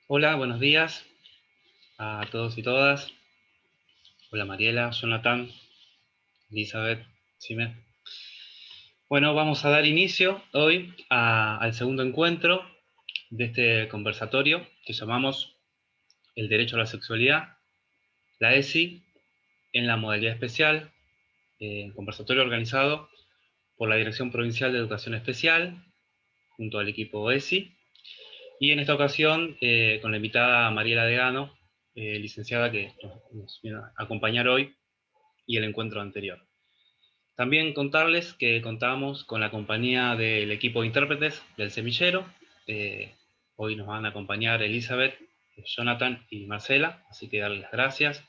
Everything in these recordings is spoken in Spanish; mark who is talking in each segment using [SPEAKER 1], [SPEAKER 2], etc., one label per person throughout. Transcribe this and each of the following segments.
[SPEAKER 1] Hola, buenos días a todos y todas. Hola Mariela, Jonathan, Elizabeth, Sime. Bueno, vamos a dar inicio hoy al segundo encuentro de este conversatorio que llamamos El Derecho a la Sexualidad, la ESI, en la modalidad especial, conversatorio organizado por la Dirección Provincial de Educación Especial, junto al equipo ESI, y en esta ocasión con la invitada Mariela Degano, licenciada que nos viene a acompañar hoy y el encuentro anterior. También contarles que contamos con la compañía del equipo de intérpretes del semillero. Hoy nos van a acompañar Elizabeth, Jonathan y Marcela, así que darles las gracias.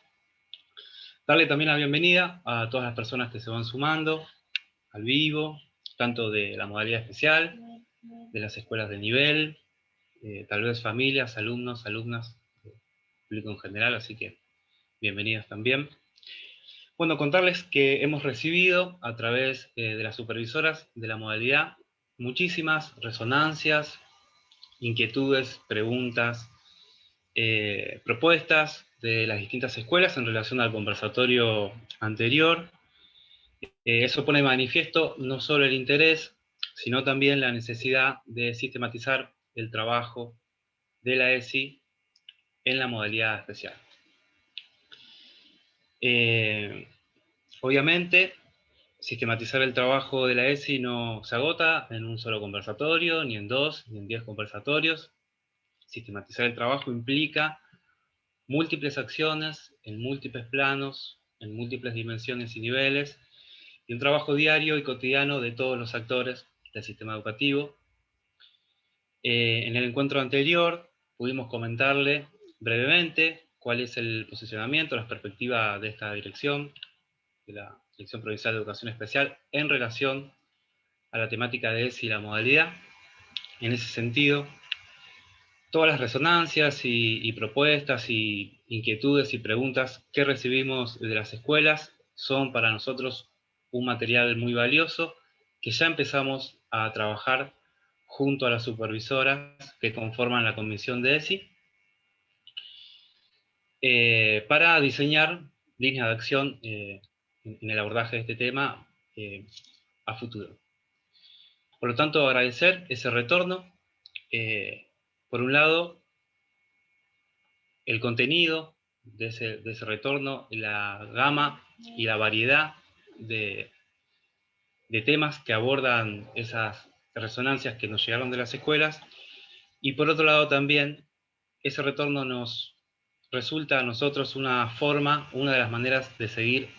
[SPEAKER 1] Darle también la bienvenida a todas las personas que se van sumando al vivo, tanto de la modalidad especial, de las escuelas de nivel, tal vez familias, alumnos, alumnas, público en general, así que bienvenidas también. Bueno, contarles que hemos recibido a través de las supervisoras de la modalidad muchísimas resonancias, inquietudes, preguntas, propuestas de las distintas escuelas en relación al conversatorio anterior. Eso pone de manifiesto no solo el interés, sino también la necesidad de sistematizar el trabajo de la ESI en la modalidad especial. Eh, Obviamente, sistematizar el trabajo de la ESI no se agota en un solo conversatorio, ni en dos, ni en 10 conversatorios. Sistematizar el trabajo implica múltiples acciones en múltiples planos, en múltiples dimensiones y niveles, y un trabajo diario y cotidiano de todos los actores del sistema educativo. En el encuentro anterior pudimos comentarle brevemente cuál es el posicionamiento, la perspectiva de esta dirección, de la Dirección Provincial de Educación Especial, en relación a la temática de ESI y la modalidad. En ese sentido, todas las resonancias y propuestas y inquietudes y preguntas que recibimos de las escuelas son para nosotros un material muy valioso que ya empezamos a trabajar junto a las supervisoras que conforman la comisión de ESI para diseñar líneas de acción en el abordaje de este tema a futuro. Por lo tanto, agradecer ese retorno. Por un lado, el contenido de ese retorno, la gama y la variedad de, de temas que abordan esas resonancias que nos llegaron de las escuelas. Y por otro lado también, ese retorno nos resulta a nosotros una forma, una de las maneras de seguir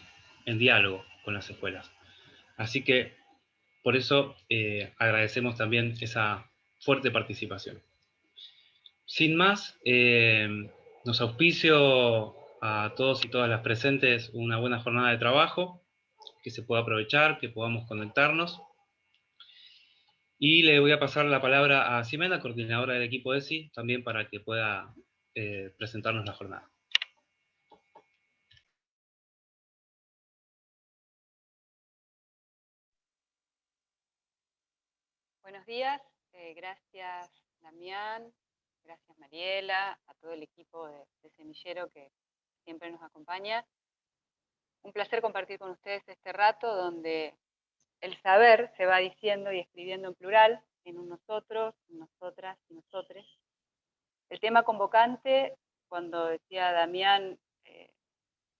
[SPEAKER 1] en diálogo con las escuelas. Así que por eso agradecemos también esa fuerte participación. Sin más, nos auspicio a todos y todas las presentes una buena jornada de trabajo, que se pueda aprovechar, que podamos conectarnos. Y le voy a pasar la palabra a Ximena, coordinadora del equipo ESI, también para que pueda presentarnos la jornada.
[SPEAKER 2] Buenos días, gracias Damián, gracias Mariela, a todo el equipo de Semillero que siempre nos acompaña. Un placer compartir con ustedes este rato donde el saber se va diciendo y escribiendo en plural, en un nosotros, nosotras y nosotres. El tema convocante, cuando decía Damián,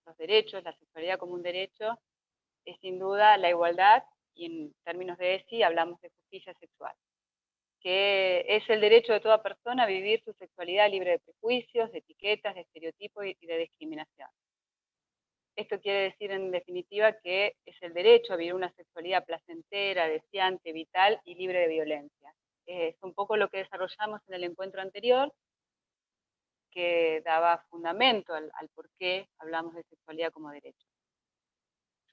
[SPEAKER 2] los derechos, la sexualidad como un derecho, es sin duda la igualdad, y en términos de ESI hablamos de justicia sexual, que es el derecho de toda persona a vivir su sexualidad libre de prejuicios, de etiquetas, de estereotipos y de discriminación. Esto quiere decir, en definitiva, que es el derecho a vivir una sexualidad placentera, deseante, vital y libre de violencia. Es un poco lo que desarrollamos en el encuentro anterior, que daba fundamento al por qué hablamos de sexualidad como derecho.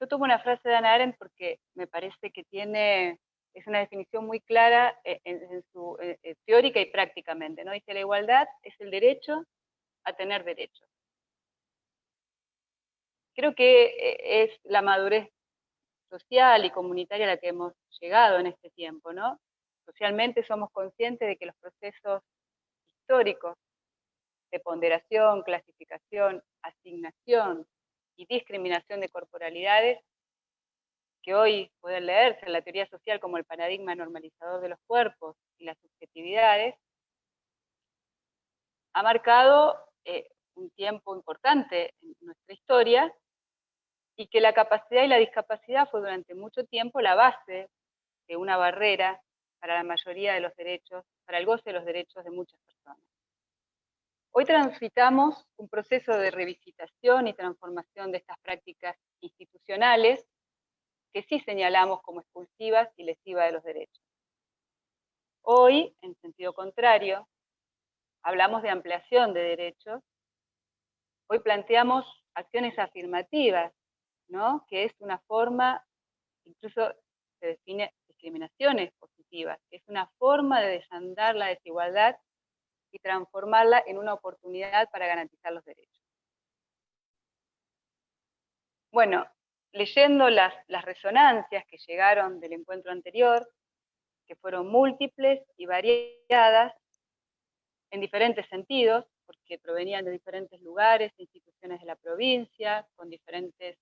[SPEAKER 2] Yo tomo una frase de Hannah Arendt porque me parece que es una definición muy clara en su teórica y prácticamente, ¿no? Dice: la igualdad es el derecho a tener derechos. Creo que es la madurez social y comunitaria a la que hemos llegado en este tiempo, ¿no? Socialmente somos conscientes de que los procesos históricos de ponderación, clasificación, asignación y discriminación de corporalidades, que hoy pueden leerse en la teoría social como el paradigma normalizador de los cuerpos y las subjetividades, ha marcado un tiempo importante en nuestra historia, y que la capacidad y la discapacidad fue durante mucho tiempo la base de una barrera para la mayoría de los derechos, para el goce de los derechos de muchas personas. Hoy transitamos un proceso de revisitación y transformación de estas prácticas institucionales que sí señalamos como expulsivas y lesivas de los derechos. Hoy, en sentido contrario, hablamos de ampliación de derechos. Hoy planteamos acciones afirmativas, ¿no? Que es una forma, incluso se define discriminaciones positivas, que es una forma de desandar la desigualdad y transformarla en una oportunidad para garantizar los derechos. Bueno, leyendo las resonancias que llegaron del encuentro anterior, que fueron múltiples y variadas en diferentes sentidos, porque provenían de diferentes lugares, instituciones de la provincia, con diferentes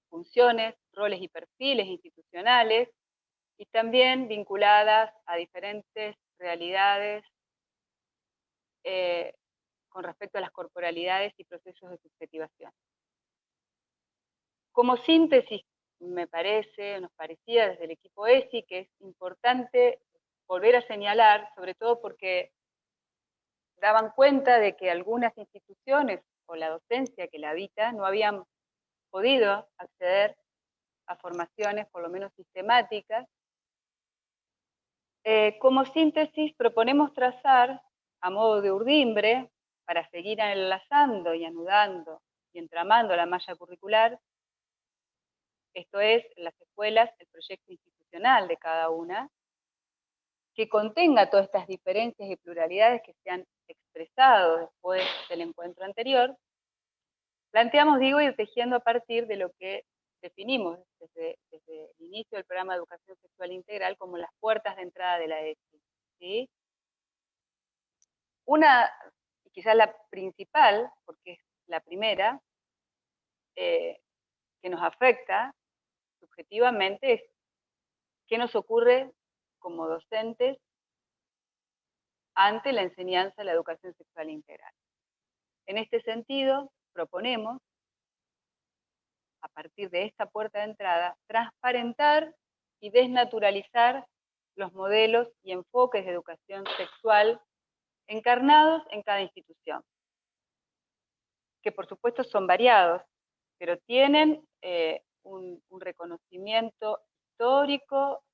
[SPEAKER 2] funciones, roles y perfiles institucionales, y también vinculadas a diferentes realidades con respecto a las corporalidades y procesos de subjetivación. Como síntesis, me parece, nos parecía desde el equipo ESI que es importante volver a señalar, sobre todo porque daban cuenta de que algunas instituciones o la docencia que la habita no habían podido acceder a formaciones por lo menos sistemáticas. Como síntesis proponemos trazar a modo de urdimbre, para seguir enlazando y anudando y entramando la malla curricular, esto es, las escuelas, el proyecto institucional de cada una, que contenga todas estas diferencias y pluralidades que se han expresado después del encuentro anterior. Planteamos, digo, ir tejiendo a partir de lo que definimos desde el inicio del programa de educación sexual integral como las puertas de entrada de la ESI, ¿sí? Una, quizás la principal, porque es la primera, que nos afecta subjetivamente, es qué nos ocurre como docentes ante la enseñanza de la educación sexual integral. En este sentido, proponemos, a partir de esta puerta de entrada, transparentar y desnaturalizar los modelos y enfoques de educación sexual encarnados en cada institución, que por supuesto son variados, pero tienen un reconocimiento histórico.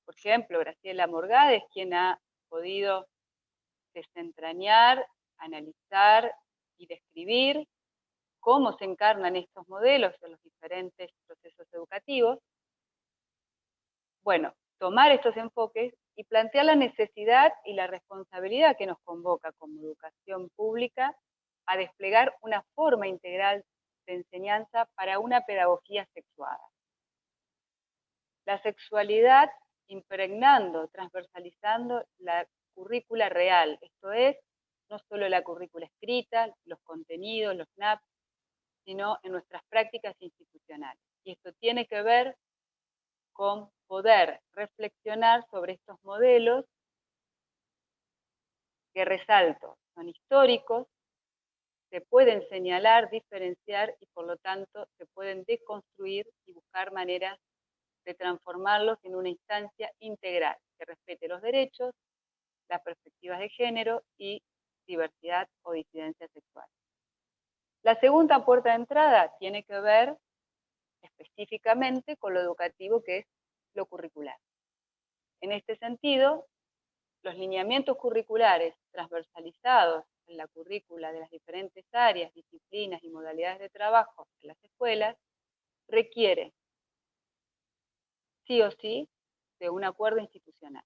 [SPEAKER 2] Por ejemplo, Graciela Morgade es quien ha podido desentrañar, analizar y describir cómo se encarnan estos modelos en los diferentes procesos educativos. Bueno, tomar estos enfoques y plantear la necesidad y la responsabilidad que nos convoca como educación pública a desplegar una forma integral de enseñanza para una pedagogía sexuada. La sexualidad impregnando, transversalizando la currícula real, esto es, no solo la currícula escrita, los contenidos, los NAP, sino en nuestras prácticas institucionales. Y esto tiene que ver con poder reflexionar sobre estos modelos que, resalto, son históricos, se pueden señalar, diferenciar y por lo tanto se pueden deconstruir y buscar maneras de transformarlos en una instancia integral que respete los derechos, las perspectivas de género y diversidad o disidencia sexual. La segunda puerta de entrada tiene que ver específicamente con lo educativo, que es lo curricular. En este sentido, los lineamientos curriculares transversalizados en la currícula de las diferentes áreas, disciplinas y modalidades de trabajo en las escuelas requieren sí o sí de un acuerdo institucional,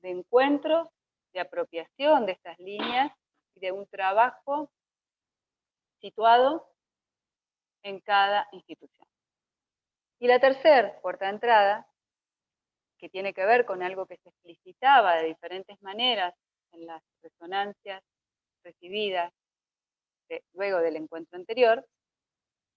[SPEAKER 2] de encuentros, de apropiación de estas líneas y de un trabajo situado en cada institución. Y la tercera puerta de entrada, que tiene que ver con algo que se explicitaba de diferentes maneras en las resonancias recibidas luego del encuentro anterior,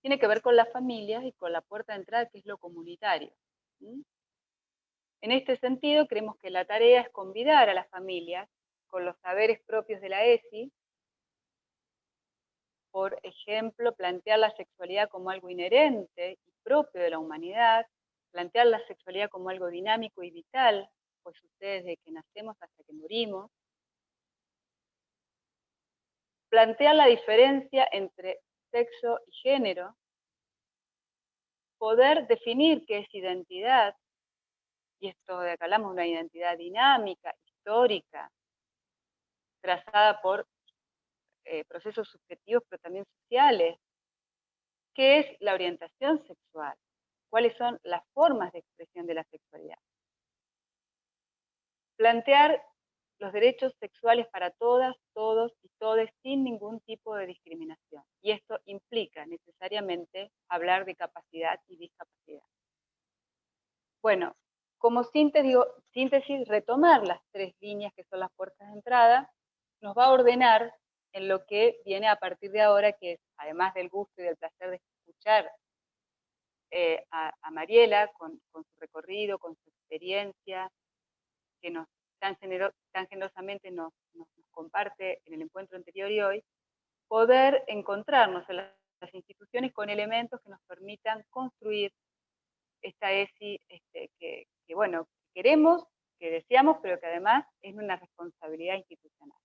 [SPEAKER 2] tiene que ver con las familias y con la puerta de entrada, que es lo comunitario. En este sentido, creemos que la tarea es convidar a las familias con los saberes propios de la ESI, por ejemplo, plantear la sexualidad como algo inherente y propio de la humanidad, plantear la sexualidad como algo dinámico y vital, pues ustedes desde que nacemos hasta que morimos, plantear la diferencia entre sexo y género, poder definir qué es identidad, y esto de acá hablamos de una identidad dinámica, histórica, trazada por procesos subjetivos pero también sociales. ¿Qué es la orientación sexual? ¿Cuáles son las formas de expresión de la sexualidad? Plantear los derechos sexuales para todas, todos y todes sin ningún tipo de discriminación. Y esto implica necesariamente hablar de capacidad y discapacidad. Bueno, como síntesis, retomar las 3 líneas que son las puertas de entrada, nos va a ordenar en lo que viene a partir de ahora, que es, además del gusto y del placer de escuchar a Mariela con su recorrido, con su experiencia, que tan generosamente nos comparte en el encuentro anterior y hoy, poder encontrarnos en las instituciones con elementos que nos permitan construir esta ESI que bueno, queremos, que deseamos, pero que además es una responsabilidad institucional.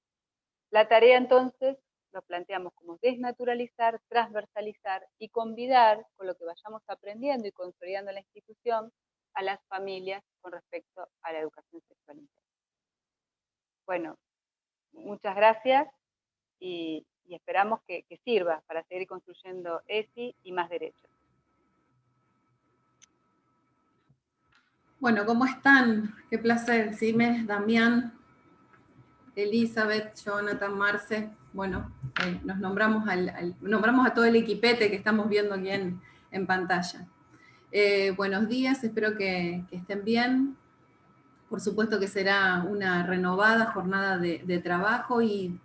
[SPEAKER 2] La tarea entonces lo planteamos como desnaturalizar, transversalizar y convidar con lo que vayamos aprendiendo y consolidando en la institución a las familias con respecto a la educación sexual integral. Bueno, muchas gracias y esperamos que sirva para seguir construyendo ESI y más derechos.
[SPEAKER 3] Bueno, ¿cómo están? Qué placer, Simes, Damián, Elizabeth, Jonathan, Marce. Bueno, nos nombramos, nombramos a todo el equipete que estamos viendo aquí en pantalla. Buenos días, espero que estén bien. Por supuesto que será una renovada jornada de trabajo y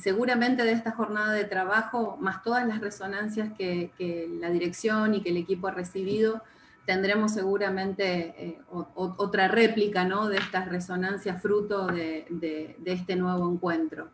[SPEAKER 3] seguramente de esta jornada de trabajo, más todas las resonancias que la dirección y que el equipo ha recibido, tendremos seguramente otra réplica, ¿no?, de estas resonancias fruto de este nuevo encuentro.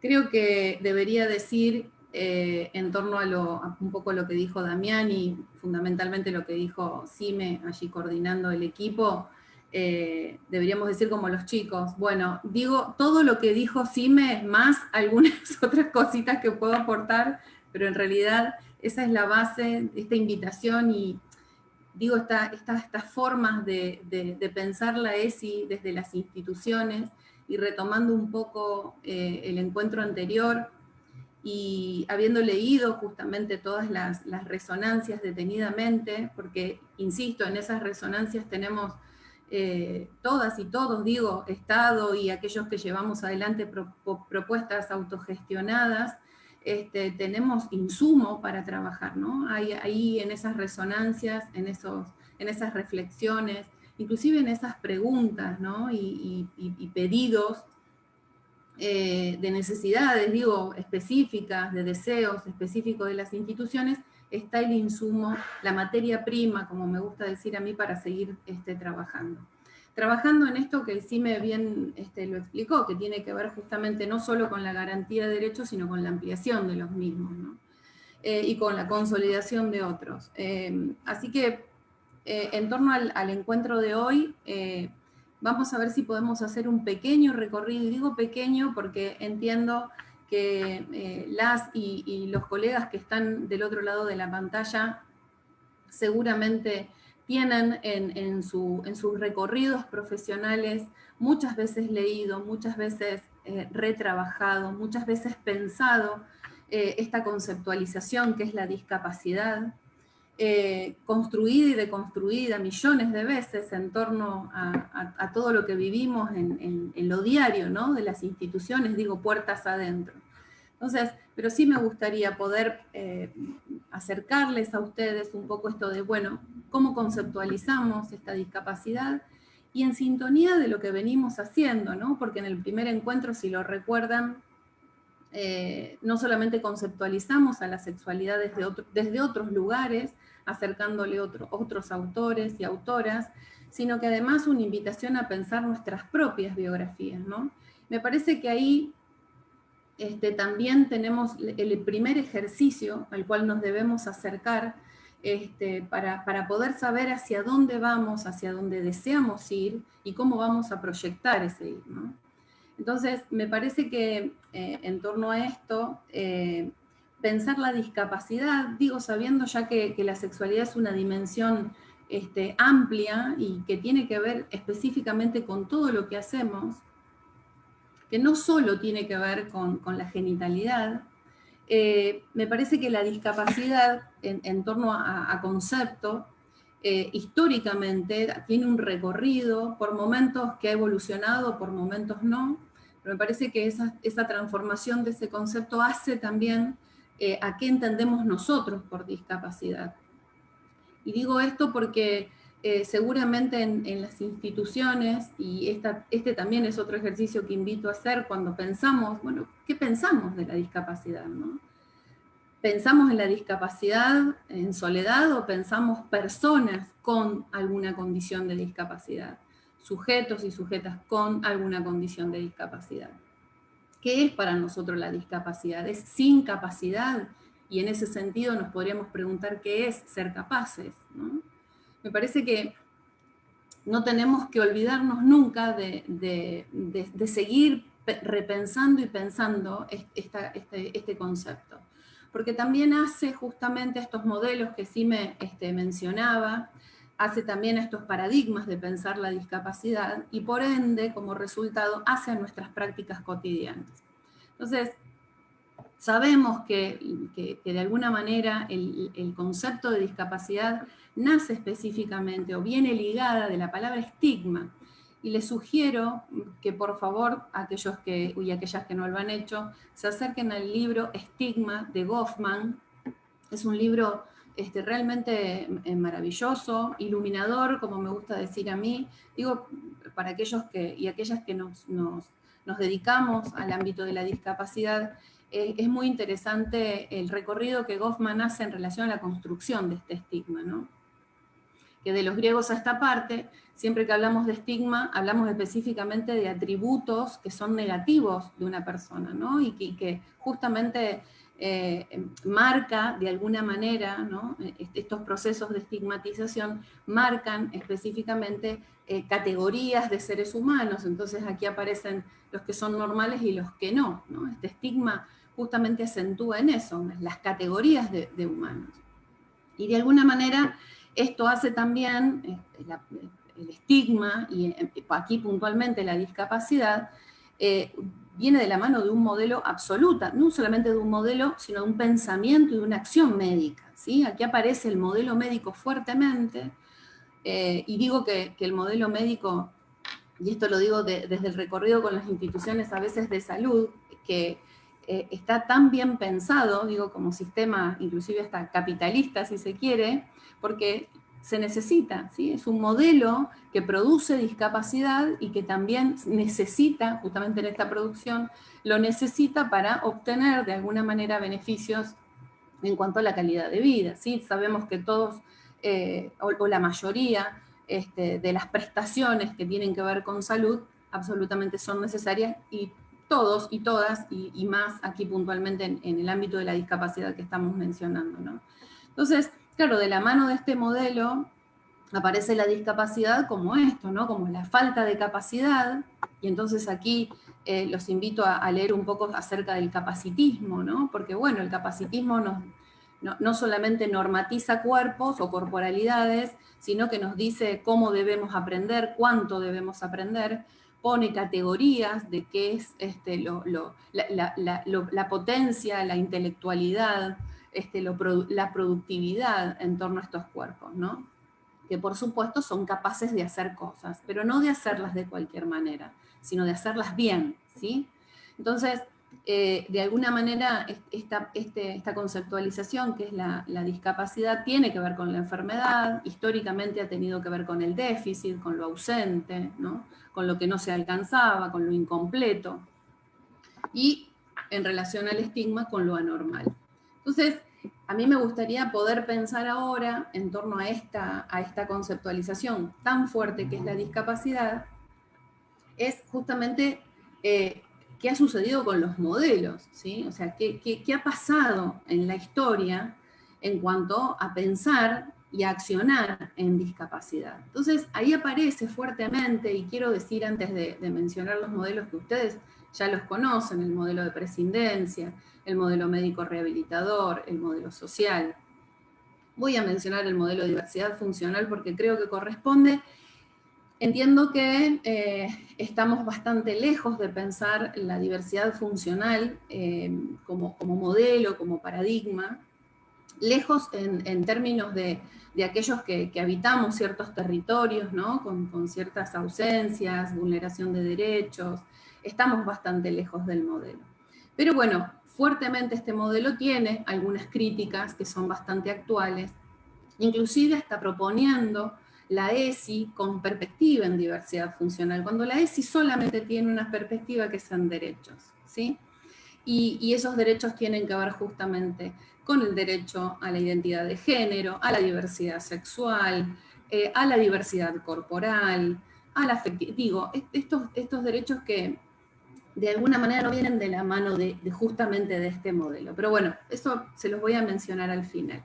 [SPEAKER 3] Creo que debería decir, en torno a un poco lo que dijo Damián y fundamentalmente lo que dijo Sime, allí coordinando el equipo, deberíamos decir como los chicos, bueno, digo todo lo que dijo Sime, más algunas otras cositas que puedo aportar, pero en realidad esa es la base, esta invitación y digo, estas formas de pensar la ESI desde las instituciones y retomando un poco el encuentro anterior y habiendo leído justamente todas las resonancias detenidamente, porque, insisto, en esas resonancias tenemos todas y todos, digo, Estado y aquellos que llevamos adelante propuestas autogestionadas, tenemos insumo para trabajar, ¿no? Ahí en esas resonancias, en esas reflexiones, inclusive en esas preguntas, ¿no?, y pedidos de necesidades, digo, específicas, de deseos específicos de las instituciones, está el insumo, la materia prima, como me gusta decir a mí, para seguir trabajando. Trabajando en esto que Sime bien lo explicó, que tiene que ver justamente no solo con la garantía de derechos, sino con la ampliación de los mismos, ¿no? Y con la consolidación de otros. Así que, en torno al encuentro de hoy, vamos a ver si podemos hacer un pequeño recorrido, y digo pequeño porque entiendo que las y los colegas que están del otro lado de la pantalla seguramente tienen en sus recorridos profesionales muchas veces leído, muchas veces retrabajado, muchas veces pensado esta conceptualización que es la discapacidad, construida y deconstruida millones de veces en torno a todo lo que vivimos en lo diario, ¿no?, de las instituciones, digo, puertas adentro. Entonces, pero sí me gustaría poder acercarles a ustedes un poco esto de, bueno, cómo conceptualizamos esta discapacidad y en sintonía de lo que venimos haciendo, ¿no? Porque en el primer encuentro, si lo recuerdan, no solamente conceptualizamos a la sexualidad desde otros lugares, acercándole otros autores y autoras, sino que además una invitación a pensar nuestras propias biografías, ¿no? Me parece que ahí también tenemos el primer ejercicio al cual nos debemos acercar para poder saber hacia dónde vamos, hacia dónde deseamos ir y cómo vamos a proyectar ese ir, ¿no? Entonces, me parece que en torno a esto, pensar la discapacidad, digo, sabiendo ya que la sexualidad es una dimensión amplia y que tiene que ver específicamente con todo lo que hacemos, que no solo tiene que ver con la genitalidad, me parece que la discapacidad en torno a concepto, históricamente tiene un recorrido, por momentos que ha evolucionado, por momentos no, pero me parece que esa transformación de ese concepto hace también a qué entendemos nosotros por discapacidad. Y digo esto porque seguramente en las instituciones, y este también es otro ejercicio que invito a hacer cuando pensamos, bueno, ¿qué pensamos de la discapacidad, no? ¿Pensamos en la discapacidad en soledad o pensamos personas con alguna condición de discapacidad? Sujetos y sujetas con alguna condición de discapacidad. ¿Qué es para nosotros la discapacidad? ¿Es sin capacidad? Y en ese sentido nos podríamos preguntar qué es ser capaces, ¿no? Me parece que no tenemos que olvidarnos nunca de seguir repensando y pensando este concepto. Porque también hace justamente estos modelos que sí me mencionaba, hace también estos paradigmas de pensar la discapacidad y por ende, como resultado, hace a nuestras prácticas cotidianas. Entonces, sabemos que de alguna manera el concepto de discapacidad nace específicamente o viene ligada de la palabra estigma. Y les sugiero que por favor aquellos y aquellas que no lo han hecho se acerquen al libro Estigma de Goffman. Es un libro realmente maravilloso, iluminador, como me gusta decir a mí. Digo, para aquellos y aquellas que nos dedicamos al ámbito de la discapacidad, es muy interesante el recorrido que Goffman hace en relación a la construcción de este estigma, ¿no? Que de los griegos a esta parte, siempre que hablamos de estigma, hablamos específicamente de atributos que son negativos de una persona, ¿no? Y que justamente marca de alguna manera, ¿no? Estos procesos de estigmatización marcan específicamente categorías de seres humanos. Entonces aquí aparecen los que son normales y los que no, ¿no? Este estigma justamente acentúa en eso, en las categorías de humanos. Y de alguna manera esto hace también el estigma, y aquí puntualmente la discapacidad, viene de la mano de un modelo absoluta, no solamente de un modelo, sino de un pensamiento y de una acción médica, ¿sí? Aquí aparece el modelo médico fuertemente, y digo que el modelo médico, y esto lo digo desde el recorrido con las instituciones a veces de salud, que está tan bien pensado, digo, como sistema inclusive hasta capitalista, si se quiere, porque se necesita, ¿sí? Es un modelo que produce discapacidad y que también necesita, justamente en esta producción, lo necesita para obtener de alguna manera beneficios en cuanto a la calidad de vida, ¿sí? Sabemos que todos, o la mayoría, de las prestaciones que tienen que ver con salud, absolutamente son necesarias, y todos y todas, y más aquí puntualmente en el ámbito de la discapacidad que estamos mencionando, ¿no? Entonces, claro, de la mano de este modelo aparece la discapacidad como esto, ¿no? Como la falta de capacidad, y entonces aquí los invito a leer un poco acerca del capacitismo, ¿no? Porque bueno, el capacitismo no solamente normatiza cuerpos o corporalidades, sino que nos dice cómo debemos aprender, cuánto debemos aprender, pone categorías de qué es la potencia, la intelectualidad, la productividad en torno a estos cuerpos, ¿no? Que por supuesto son capaces de hacer cosas, pero no de hacerlas de cualquier manera, sino de hacerlas bien, ¿sí? Entonces, de alguna manera esta conceptualización, que es la discapacidad, tiene que ver con la enfermedad, históricamente ha tenido que ver con el déficit, con lo ausente, ¿no? Con lo que no se alcanzaba, con lo incompleto, y en relación al estigma, con lo anormal. Entonces, a mí me gustaría poder pensar ahora en torno a esta conceptualización tan fuerte que es la discapacidad, es justamente qué ha sucedido con los modelos, ¿sí? O sea, qué ha pasado en la historia en cuanto a pensar y a accionar en discapacidad. Entonces, ahí aparece fuertemente, y quiero decir antes de mencionar los modelos que ustedes ya los conocen, el modelo de prescindencia, el modelo médico rehabilitador, el modelo social. Voy a mencionar el modelo de diversidad funcional porque creo que corresponde. Entiendo que estamos bastante lejos de pensar la diversidad funcional como modelo, como paradigma, lejos en términos de aquellos que habitamos ciertos territorios, ¿no? Con ciertas ausencias, vulneración de derechos, estamos bastante lejos del modelo. Pero bueno, fuertemente este modelo tiene algunas críticas que son bastante actuales, inclusive está proponiendo la ESI con perspectiva en diversidad funcional, cuando la ESI solamente tiene una perspectiva que son derechos, ¿sí? Y esos derechos tienen que ver justamente con el derecho a la identidad de género, a la diversidad sexual, a la diversidad corporal, a la afectividad. Digo, estos derechos que de alguna manera no vienen de la mano justamente de este modelo. Pero bueno, eso se los voy a mencionar al final.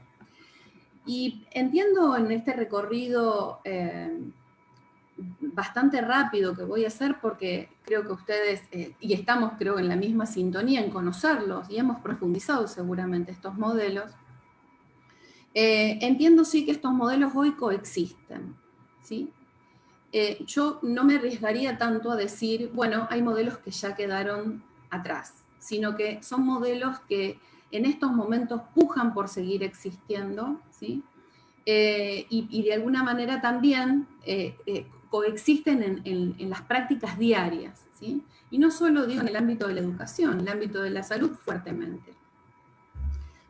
[SPEAKER 3] Y entiendo en este recorrido bastante rápido que voy a hacer, porque creo que ustedes, y estamos creo en la misma sintonía en conocerlos, y hemos profundizado seguramente estos modelos, entiendo sí que estos modelos hoy coexisten, ¿sí? Yo no me arriesgaría tanto a decir, bueno, hay modelos que ya quedaron atrás, sino que son modelos que en estos momentos pujan por seguir existiendo, ¿sí? Y de alguna manera también coexisten en las prácticas diarias, ¿sí? Y no solo digo en el ámbito de la educación, en el ámbito de la salud fuertemente.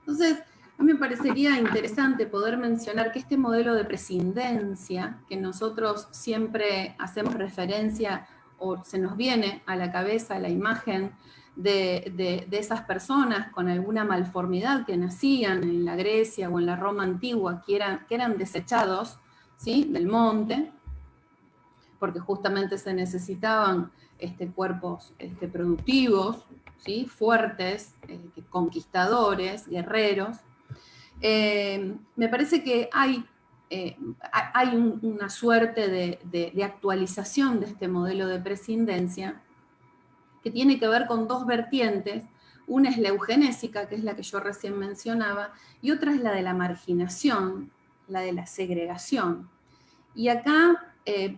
[SPEAKER 3] Entonces, a mí me parecería interesante poder mencionar que este modelo de prescindencia, que nosotros siempre hacemos referencia, o se nos viene a la cabeza la imagen de esas personas con alguna malformidad que nacían en la Grecia o en la Roma antigua, que eran desechados, ¿sí? Del monte, porque justamente se necesitaban cuerpos productivos, ¿sí? Fuertes, conquistadores, guerreros. Me parece que hay una suerte de actualización de este modelo de prescindencia que tiene que ver con dos vertientes. Una es la eugenésica, que es la que yo recién mencionaba, y otra es la de la marginación, la de la segregación. Y acá,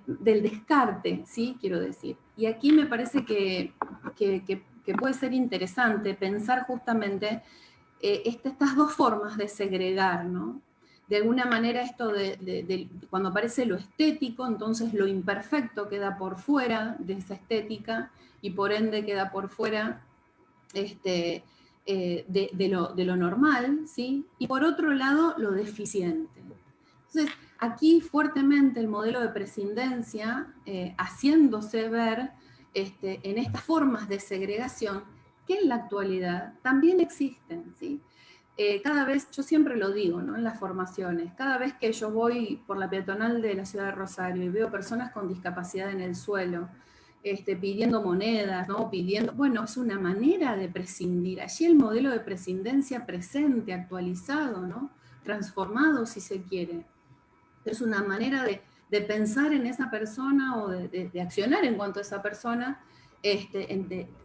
[SPEAKER 3] del descarte, ¿sí? Quiero decir. Y aquí me parece que puede ser interesante pensar justamente estas dos formas de segregar, ¿no? De alguna manera esto cuando aparece lo estético, entonces lo imperfecto queda por fuera de esa estética y por ende queda por fuera de lo normal, ¿sí? Y por otro lado, lo deficiente. Entonces, aquí fuertemente el modelo de prescindencia haciéndose ver en estas formas de segregación que en la actualidad también existen, ¿sí? Cada vez, yo siempre lo digo, ¿no? En las formaciones, cada vez que yo voy por la peatonal de la ciudad de Rosario y veo personas con discapacidad en el suelo, pidiendo monedas, ¿no? Bueno, es una manera de prescindir. Allí el modelo de prescindencia presente, actualizado, ¿no? Transformado, si se quiere. Es una manera de pensar en esa persona o de accionar en cuanto a esa persona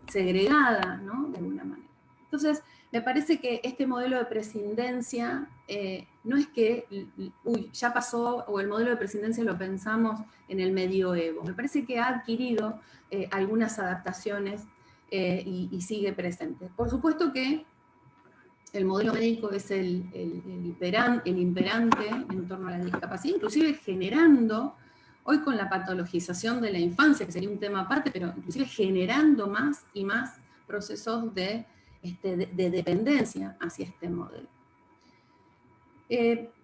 [SPEAKER 3] segregada, ¿no? De alguna manera. Entonces, me parece que este modelo de prescindencia no es que, ya pasó, o el modelo de prescindencia lo pensamos en el medioevo. Me parece que ha adquirido algunas adaptaciones y sigue presente. Por supuesto que el modelo médico es el imperante en torno a la discapacidad, inclusive generando, hoy con la patologización de la infancia, que sería un tema aparte, pero inclusive generando más y más procesos de dependencia hacia este modelo.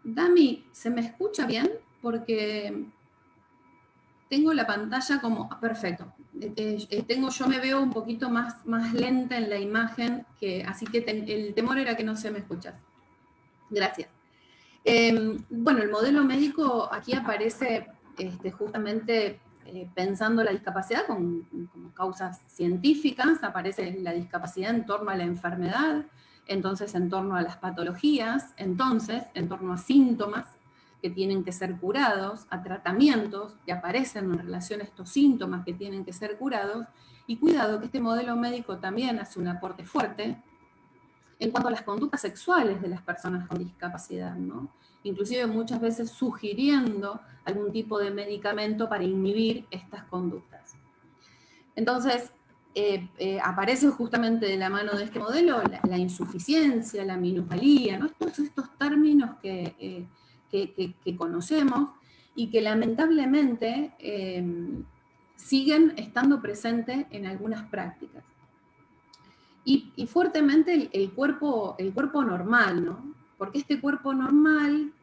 [SPEAKER 3] Dami, ¿se me escucha bien? Porque tengo la pantalla como, perfecto, yo me veo un poquito más lenta en la imagen, así que el temor era que no se me escuchase. Gracias. Bueno, el modelo médico aquí aparece justamente pensando la discapacidad como causas científicas, aparece la discapacidad en torno a la enfermedad, entonces en torno a las patologías, entonces en torno a síntomas que tienen que ser curados, a tratamientos que aparecen en relación a estos síntomas que tienen que ser curados, y cuidado que este modelo médico también hace un aporte fuerte en cuanto a las conductas sexuales de las personas con discapacidad, ¿no? Inclusive muchas veces sugiriendo algún tipo de medicamento para inhibir estas conductas. Entonces, aparece justamente de la mano de este modelo la insuficiencia, la minusvalía, ¿no? Todos estos términos que conocemos y que lamentablemente siguen estando presentes en algunas prácticas. Y fuertemente el cuerpo normal, ¿no? Porque este cuerpo normal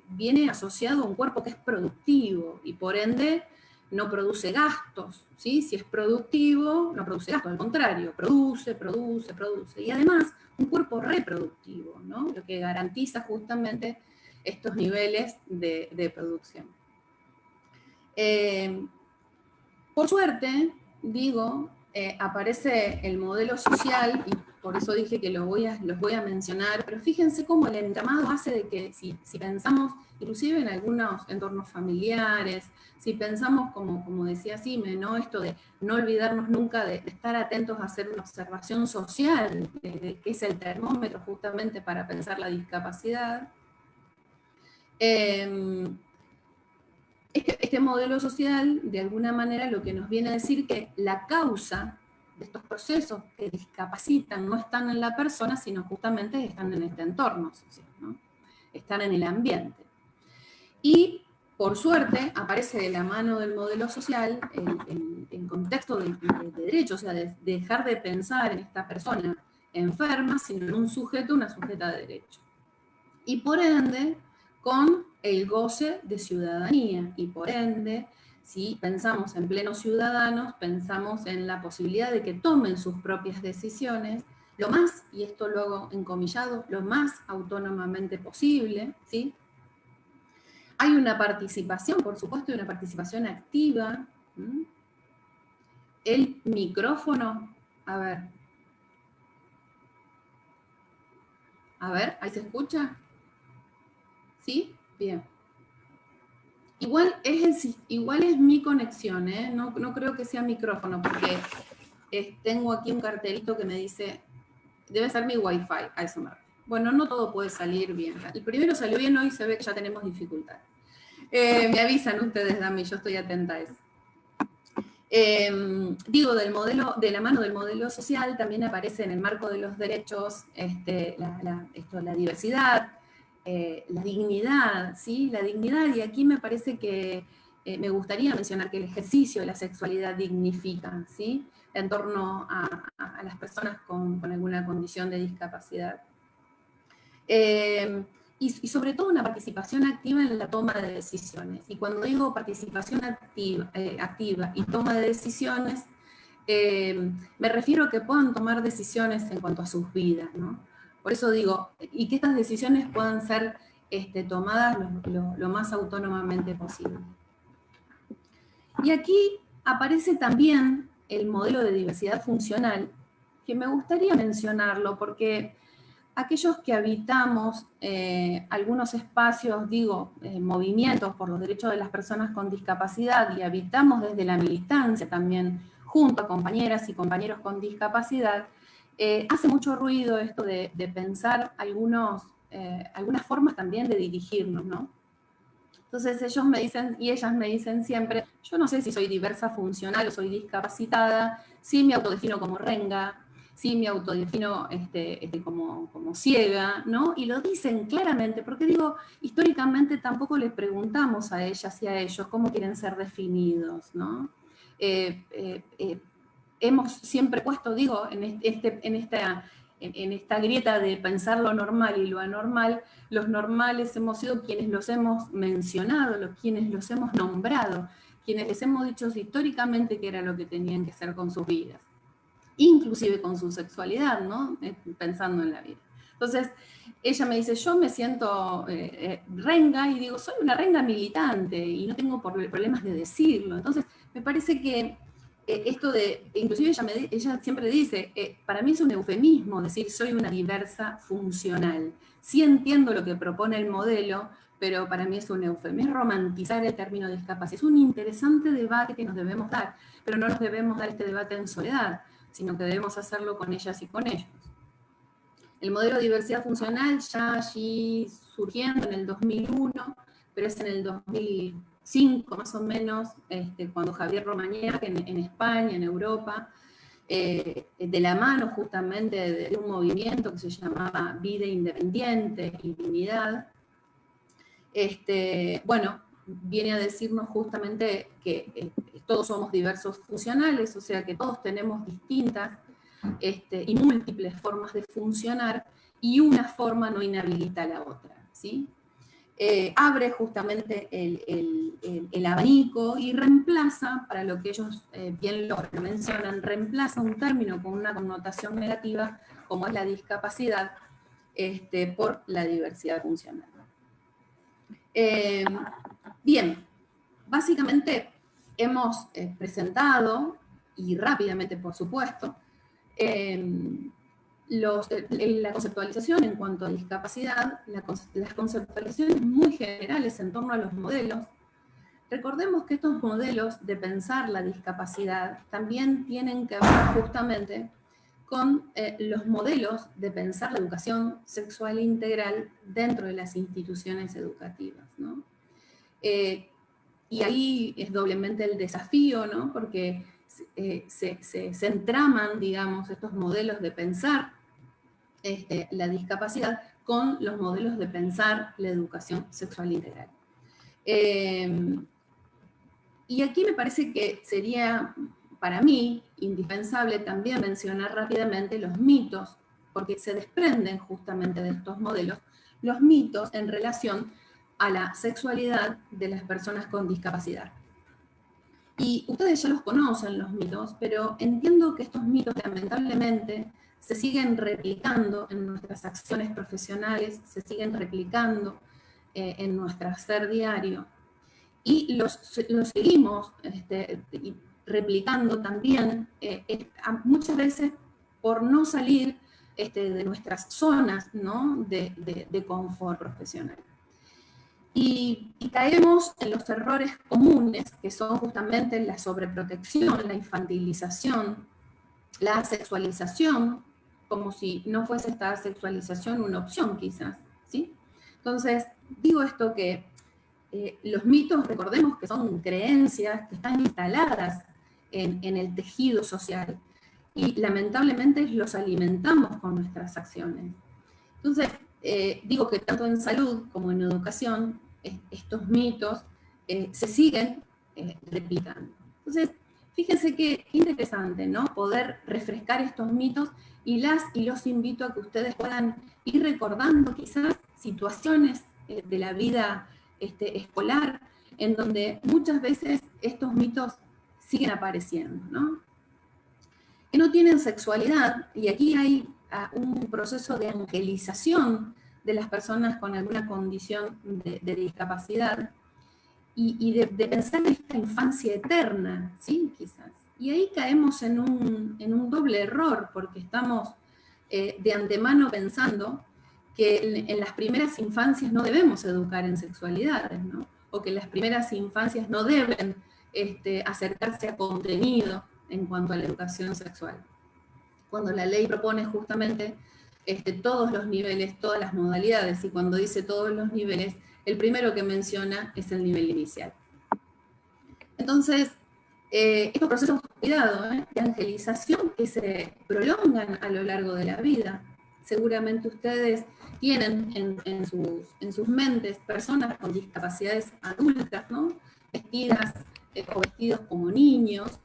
[SPEAKER 3] viene asociado a un cuerpo que es productivo y por ende no produce gastos, ¿sí? Si es productivo, no produce gastos, al contrario, produce. Y además, un cuerpo reproductivo, ¿no? Lo que garantiza justamente estos niveles de producción. Por suerte, digo, aparece el modelo social, y por eso dije que los voy a mencionar, pero fíjense cómo el entramado hace de que si pensamos, inclusive en algunos entornos familiares, si pensamos, como decía Sime, ¿no? Esto de no olvidarnos nunca de estar atentos a hacer una observación social, que es el termómetro justamente para pensar la discapacidad. Este modelo social, de alguna manera, lo que nos viene a decir que la causa de estos procesos que discapacitan no están en la persona, sino justamente están en este entorno social, ¿no? Están en el ambiente. Y, por suerte, aparece de la mano del modelo social en contexto de derecho, o sea, de dejar de pensar en esta persona enferma, sino en un sujeto, una sujeta de derecho. Y por ende, con el goce de ciudadanía, y por ende, si pensamos en plenos ciudadanos, pensamos en la posibilidad de que tomen sus propias decisiones, lo más, y esto lo hago encomillado, lo más autónomamente posible, ¿sí? Hay una participación, por supuesto, una participación activa. El micrófono, a ver, ¿ahí se escucha? ¿Sí? Bien. Igual es mi conexión, ¿eh? No creo que sea micrófono, porque tengo aquí un cartelito que me dice, debe ser mi wifi, a eso me refiero. Bueno, no todo puede salir bien. El primero salió bien, hoy se ve que ya tenemos dificultad. Me avisan ustedes, Dami, yo estoy atenta a eso. Digo, de la mano del modelo social también aparece en el marco de los derechos la diversidad, la dignidad, ¿sí? La dignidad, y aquí me parece que me gustaría mencionar que el ejercicio de la sexualidad dignifica, ¿sí? En torno a las personas con alguna condición de discapacidad. Y sobre todo una participación activa en la toma de decisiones. Y cuando digo participación activa y toma de decisiones, me refiero a que puedan tomar decisiones en cuanto a sus vidas, ¿no? Por eso digo, y que estas decisiones puedan ser tomadas lo más autónomamente posible. Y aquí aparece también el modelo de diversidad funcional, que me gustaría mencionarlo porque aquellos que habitamos algunos espacios, movimientos por los derechos de las personas con discapacidad, y habitamos desde la militancia también, junto a compañeras y compañeros con discapacidad, hace mucho ruido esto de pensar algunas formas también de dirigirnos, ¿no? Entonces ellos me dicen, y ellas me dicen siempre, yo no sé si soy diversa funcional o soy discapacitada, sí me autodefino como renga, sí me autodefino como ciega, ¿no? Y lo dicen claramente, porque digo, históricamente tampoco les preguntamos a ellas y a ellos cómo quieren ser definidos, ¿no? hemos siempre puesto, digo, en esta grieta de pensar lo normal y lo anormal, los normales hemos sido quienes los hemos mencionado, quienes los hemos nombrado, quienes les hemos dicho históricamente que era lo que tenían que hacer con sus vidas, inclusive con su sexualidad, ¿no? Pensando en la vida. Entonces, ella me dice, yo me siento renga, y digo, soy una renga militante, y no tengo problemas de decirlo. Entonces, me parece que esto de, inclusive ella siempre dice, para mí es un eufemismo decir soy una diversa funcional. Sí entiendo lo que propone el modelo, pero para mí es un eufemismo, es romantizar el término discapacidad. Es un interesante debate que nos debemos dar, pero no nos debemos dar este debate en soledad, sino que debemos hacerlo con ellas y con ellos. El modelo de diversidad funcional ya allí surgiendo en el 2001, pero es en el 2005 más o menos, cuando Javier Romagnach en España, en Europa, de la mano justamente de un movimiento que se llamaba Vida Independiente y Dignidad, bueno, viene a decirnos justamente que todos somos diversos funcionales, o sea que todos tenemos distintas y múltiples formas de funcionar, y una forma no inhabilita a la otra, ¿sí? Abre justamente el abanico y reemplaza, para lo que ellos bien lo mencionan, reemplaza un término con una connotación negativa, como es la discapacidad, por la diversidad funcional. Bien, básicamente hemos presentado, y rápidamente por supuesto, la conceptualización en cuanto a discapacidad, las conceptualizaciones muy generales en torno a los modelos. Recordemos que estos modelos de pensar la discapacidad también tienen que ver justamente con los modelos de pensar la educación sexual integral dentro de las instituciones educativas, ¿no? Y ahí es doblemente el desafío, ¿no? Porque se entraman, digamos, estos modelos de pensar la discapacidad con los modelos de pensar la educación sexual integral. Y aquí me parece que sería, para mí, indispensable también mencionar rápidamente los mitos, porque se desprenden justamente de estos modelos, los mitos en relación a la sexualidad de las personas con discapacidad. Y ustedes ya los conocen, los mitos, pero entiendo que estos mitos lamentablemente se siguen replicando en nuestras acciones profesionales, se siguen replicando en nuestro hacer diario, y los seguimos replicando también, muchas veces por no salir de nuestras zonas, ¿no? de confort profesional. Y caemos en los errores comunes, que son justamente la sobreprotección, la infantilización, la sexualización, como si no fuese esta sexualización una opción quizás, ¿sí? Entonces, digo esto que los mitos, recordemos que son creencias que están instaladas en el tejido social, y lamentablemente los alimentamos con nuestras acciones. Entonces, digo que tanto en salud como en educación, estos mitos se siguen replicando. Entonces, fíjense qué interesante, ¿no? Poder refrescar estos mitos, y los invito a que ustedes puedan ir recordando quizás situaciones de la vida escolar, en donde muchas veces estos mitos siguen apareciendo, ¿no? Que no tienen sexualidad, y aquí hay un proceso de angelización de las personas con alguna condición de discapacidad, y de pensar en esta infancia eterna, ¿sí? Quizás. Y ahí caemos en un doble error, porque estamos de antemano pensando que en las primeras infancias no debemos educar en sexualidades, ¿no? O que las primeras infancias no deben acercarse a contenido en cuanto a la educación sexual, cuando la ley propone justamente todos los niveles, todas las modalidades, y cuando dice todos los niveles, el primero que menciona es el nivel inicial. Entonces, estos procesos, cuidado, de angelización que se prolongan a lo largo de la vida. Seguramente ustedes tienen en sus mentes personas con discapacidades adultas, ¿no? Vestidas o vestidos como niños,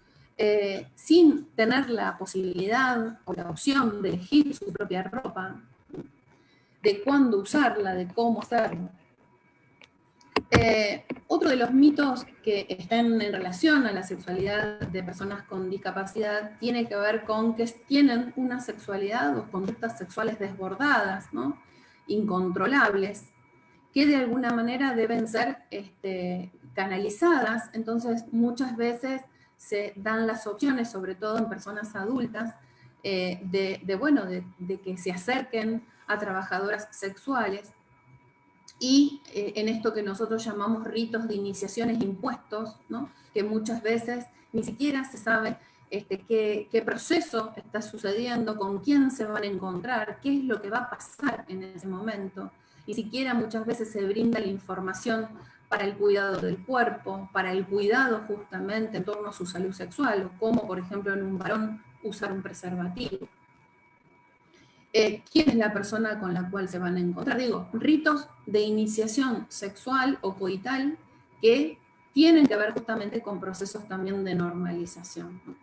[SPEAKER 3] sin tener la posibilidad o la opción de elegir su propia ropa, de cuándo usarla, de cómo hacerlo. Otro de los mitos que están en relación a la sexualidad de personas con discapacidad tiene que ver con que tienen una sexualidad o conductas sexuales desbordadas, ¿no? Incontrolables, que de alguna manera deben ser canalizadas. Entonces muchas veces se dan las opciones, sobre todo en personas adultas, de que se acerquen a trabajadoras sexuales, y en esto que nosotros llamamos ritos de iniciaciones impuestos, ¿no? Que muchas veces ni siquiera se sabe qué proceso está sucediendo, con quién se van a encontrar, qué es lo que va a pasar en ese momento. Ni siquiera muchas veces se brinda la información para el cuidado del cuerpo, para el cuidado justamente en torno a su salud sexual, o cómo, por ejemplo, en un varón usar un preservativo. ¿Quién es la persona con la cual se van a encontrar? Digo, ritos de iniciación sexual o coital que tienen que ver justamente con procesos también de normalización, ¿no?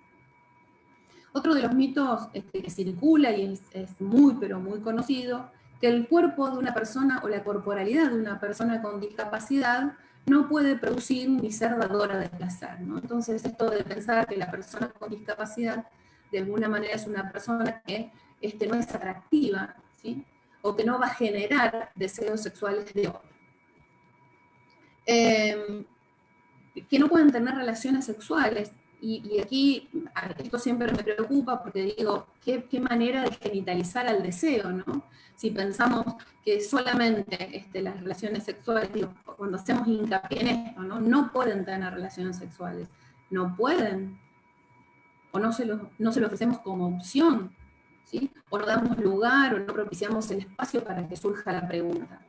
[SPEAKER 3] Otro de los mitos que circula y es muy, pero muy conocido, que el cuerpo de una persona o la corporalidad de una persona con discapacidad no puede producir ni ser dadora de placer, ¿no? Entonces, esto de pensar que la persona con discapacidad de alguna manera es una persona que no es atractiva, ¿sí? O que no va a generar deseos sexuales de otro. Que no pueden tener relaciones sexuales. Y aquí esto siempre me preocupa porque digo, ¿qué manera de genitalizar al deseo, ¿no? Si pensamos que solamente las relaciones sexuales, digo, cuando hacemos hincapié en esto, ¿no? No pueden tener relaciones sexuales, no pueden, o no se los ofrecemos como opción, ¿sí? O no damos lugar o no propiciamos el espacio para que surja la pregunta.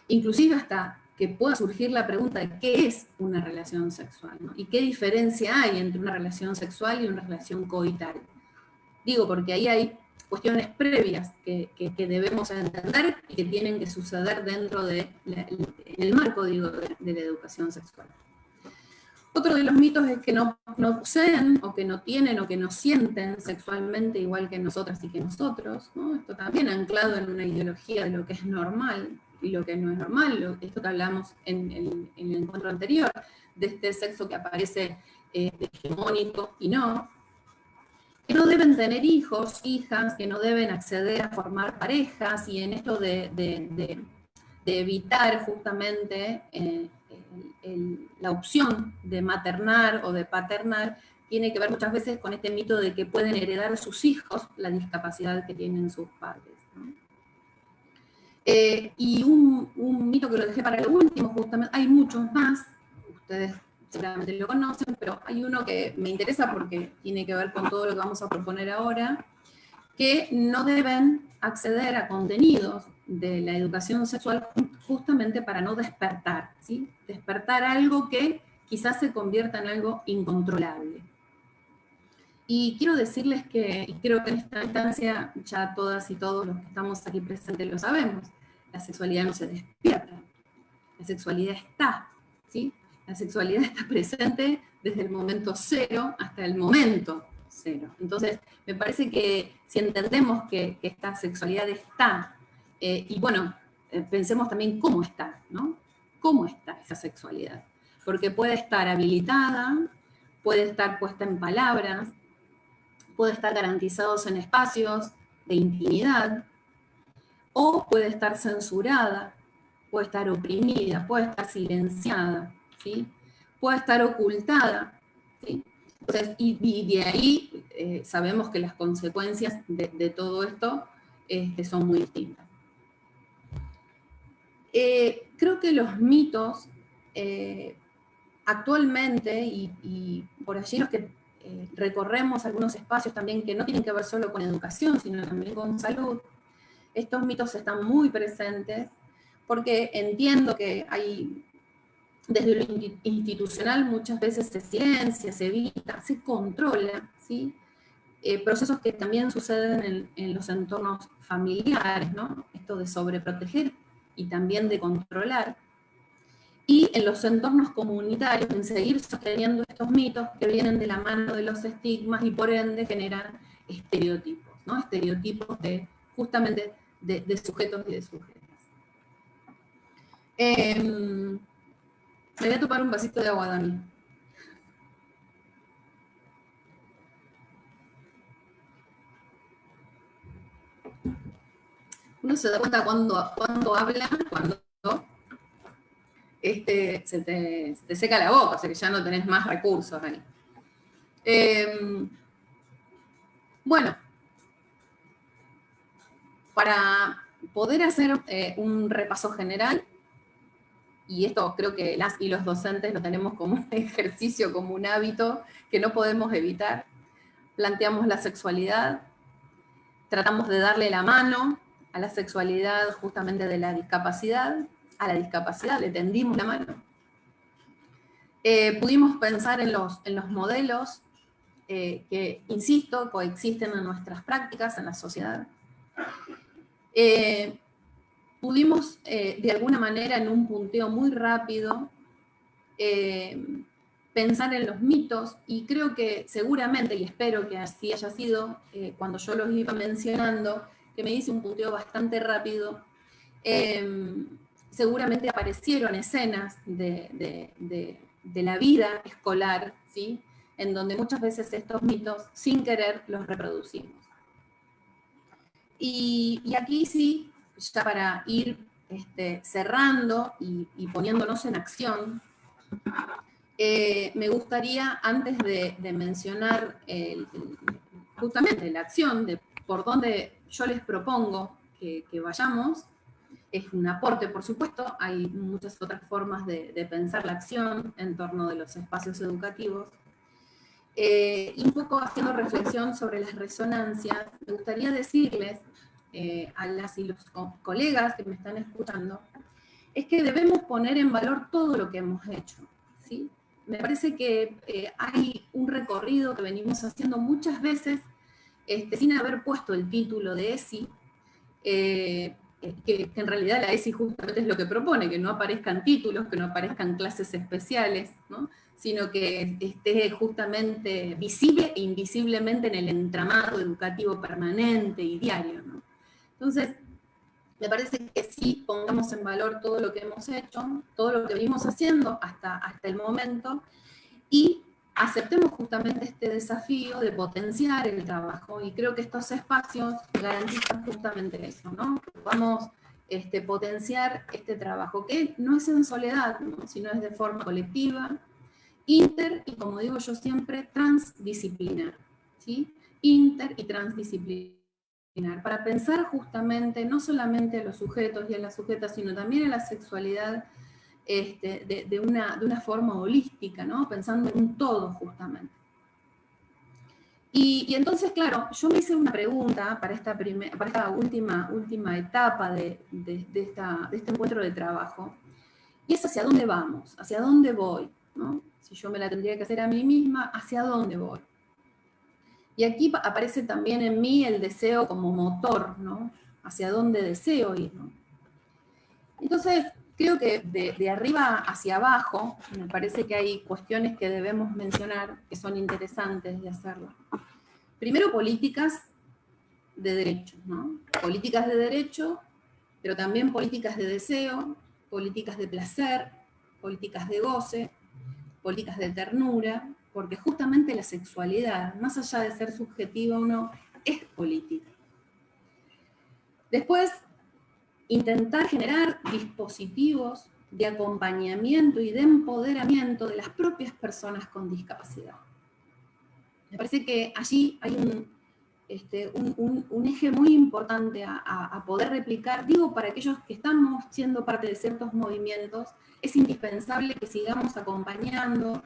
[SPEAKER 3] Inclusive hasta que pueda surgir la pregunta de qué es una relación sexual, ¿no? Y qué diferencia hay entre una relación sexual y una relación coital. Digo, porque ahí hay cuestiones previas que debemos entender y que tienen que suceder dentro del marco, digo, de la educación sexual. Otro de los mitos es que no poseen, o que no tienen, o que no sienten sexualmente igual que nosotras y que nosotros, ¿no? Esto también anclado en una ideología de lo que es normal y lo que no es normal, esto que hablamos en el encuentro anterior, de este sexo que aparece hegemónico y no, que no deben tener hijos, hijas, que no deben acceder a formar parejas, y en esto de evitar justamente la opción de maternar o de paternar, tiene que ver muchas veces con este mito de que pueden heredar a sus hijos la discapacidad que tienen sus padres, ¿no? Y un mito que lo dejé para lo último, justamente, hay muchos más, ustedes seguramente lo conocen, pero hay uno que me interesa porque tiene que ver con todo lo que vamos a proponer ahora, que no deben acceder a contenidos de la educación sexual justamente para no despertar, ¿sí? Despertar algo que quizás se convierta en algo incontrolable. Y quiero decirles que, y creo que en esta instancia ya todas y todos los que estamos aquí presentes lo sabemos, la sexualidad no se despierta, la sexualidad está, ¿sí? La sexualidad está presente desde el momento cero hasta el momento cero. Entonces, me parece que si entendemos que esta sexualidad está, y bueno, pensemos también cómo está, ¿no? ¿Cómo está esa sexualidad? Porque puede estar habilitada, puede estar puesta en palabras, puede estar garantizados en espacios de intimidad, o puede estar censurada, puede estar oprimida, puede estar silenciada, ¿sí? Puede estar ocultada, ¿sí? Entonces, y de ahí sabemos que las consecuencias de todo esto son muy distintas. Creo que los mitos actualmente, y por allí los que recorremos algunos espacios también que no tienen que ver solo con educación, sino también con salud, estos mitos están muy presentes, porque entiendo que hay, desde lo institucional muchas veces se silencia, se evita, se controla, ¿sí? Procesos que también suceden en los entornos familiares, ¿no? Esto de sobreproteger y también de controlar. y en los entornos comunitarios, en seguir sosteniendo estos mitos que vienen de la mano de los estigmas y por ende generan estereotipos, ¿no? Estereotipos justamente de sujetos y de sujetas. Me voy a tomar un vasito de agua, Dani. Uno se da cuenta cuando habla, cuando se te seca la boca, o sea que ya no tenés más recursos ahí. Bueno, para poder hacer un repaso general, y esto creo que las y los docentes lo tenemos como un ejercicio, como un hábito que no podemos evitar, planteamos la sexualidad, tratamos de darle la mano a la sexualidad justamente de la discapacidad, a la discapacidad le tendimos la mano. Pudimos pensar en los modelos que, insisto, coexisten en nuestras prácticas, en la sociedad. Pudimos, de alguna manera, en un punteo muy rápido, pensar en los mitos, y creo que seguramente, y espero que así haya sido, cuando yo los iba mencionando, que me hice un punteo bastante rápido, seguramente aparecieron escenas de la vida escolar, ¿sí? En donde muchas veces estos mitos, sin querer, los reproducimos. Y aquí sí, ya para ir cerrando y poniéndonos en acción, me gustaría, antes de mencionar justamente la acción, de por dónde yo les propongo que vayamos, es un aporte, por supuesto, hay muchas otras formas de pensar la acción en torno de los espacios educativos, y un poco haciendo reflexión sobre las resonancias, me gustaría decirles a las y los colegas que me están escuchando, es que debemos poner en valor todo lo que hemos hecho, ¿sí? Me parece que hay un recorrido que venimos haciendo muchas veces sin haber puesto el título de ESI, que en realidad la ESI justamente es lo que propone, que no aparezcan títulos, que no aparezcan clases especiales, ¿no? Sino que esté justamente visible e invisiblemente en el entramado educativo permanente y diario, ¿no? Entonces, me parece que sí pongamos en valor todo lo que hemos hecho, todo lo que venimos haciendo hasta el momento, y aceptemos justamente este desafío de potenciar el trabajo, y creo que estos espacios garantizan justamente eso, ¿no? Que podamos potenciar este trabajo, que no es en soledad, ¿no? Sino es de forma colectiva, inter, y como digo yo siempre, transdisciplinar, ¿sí? Inter y transdisciplinar, para pensar justamente no solamente a los sujetos y a las sujetas, sino también a la sexualidad de una forma holística, ¿no? Pensando en un todo justamente. Y entonces, claro, yo me hice una pregunta para esta última etapa de este encuentro de trabajo, y es hacia dónde vamos, hacia dónde voy, ¿no? Si yo me la tendría que hacer a mí misma, ¿hacia dónde voy? Y aquí aparece también en mí el deseo como motor, ¿no? Hacia dónde deseo ir, ¿no? Entonces, creo que de arriba hacia abajo, me parece que hay cuestiones que debemos mencionar que son interesantes de hacerlo. Primero, políticas de derecho, ¿no? Políticas de derecho, pero también políticas de deseo, políticas de placer, políticas de goce, políticas de ternura, porque justamente la sexualidad, más allá de ser subjetiva o no, es política. Después, intentar generar dispositivos de acompañamiento y de empoderamiento de las propias personas con discapacidad. Me parece que allí hay un eje muy importante a poder replicar. Digo, para aquellos que estamos siendo parte de ciertos movimientos, es indispensable que sigamos acompañando,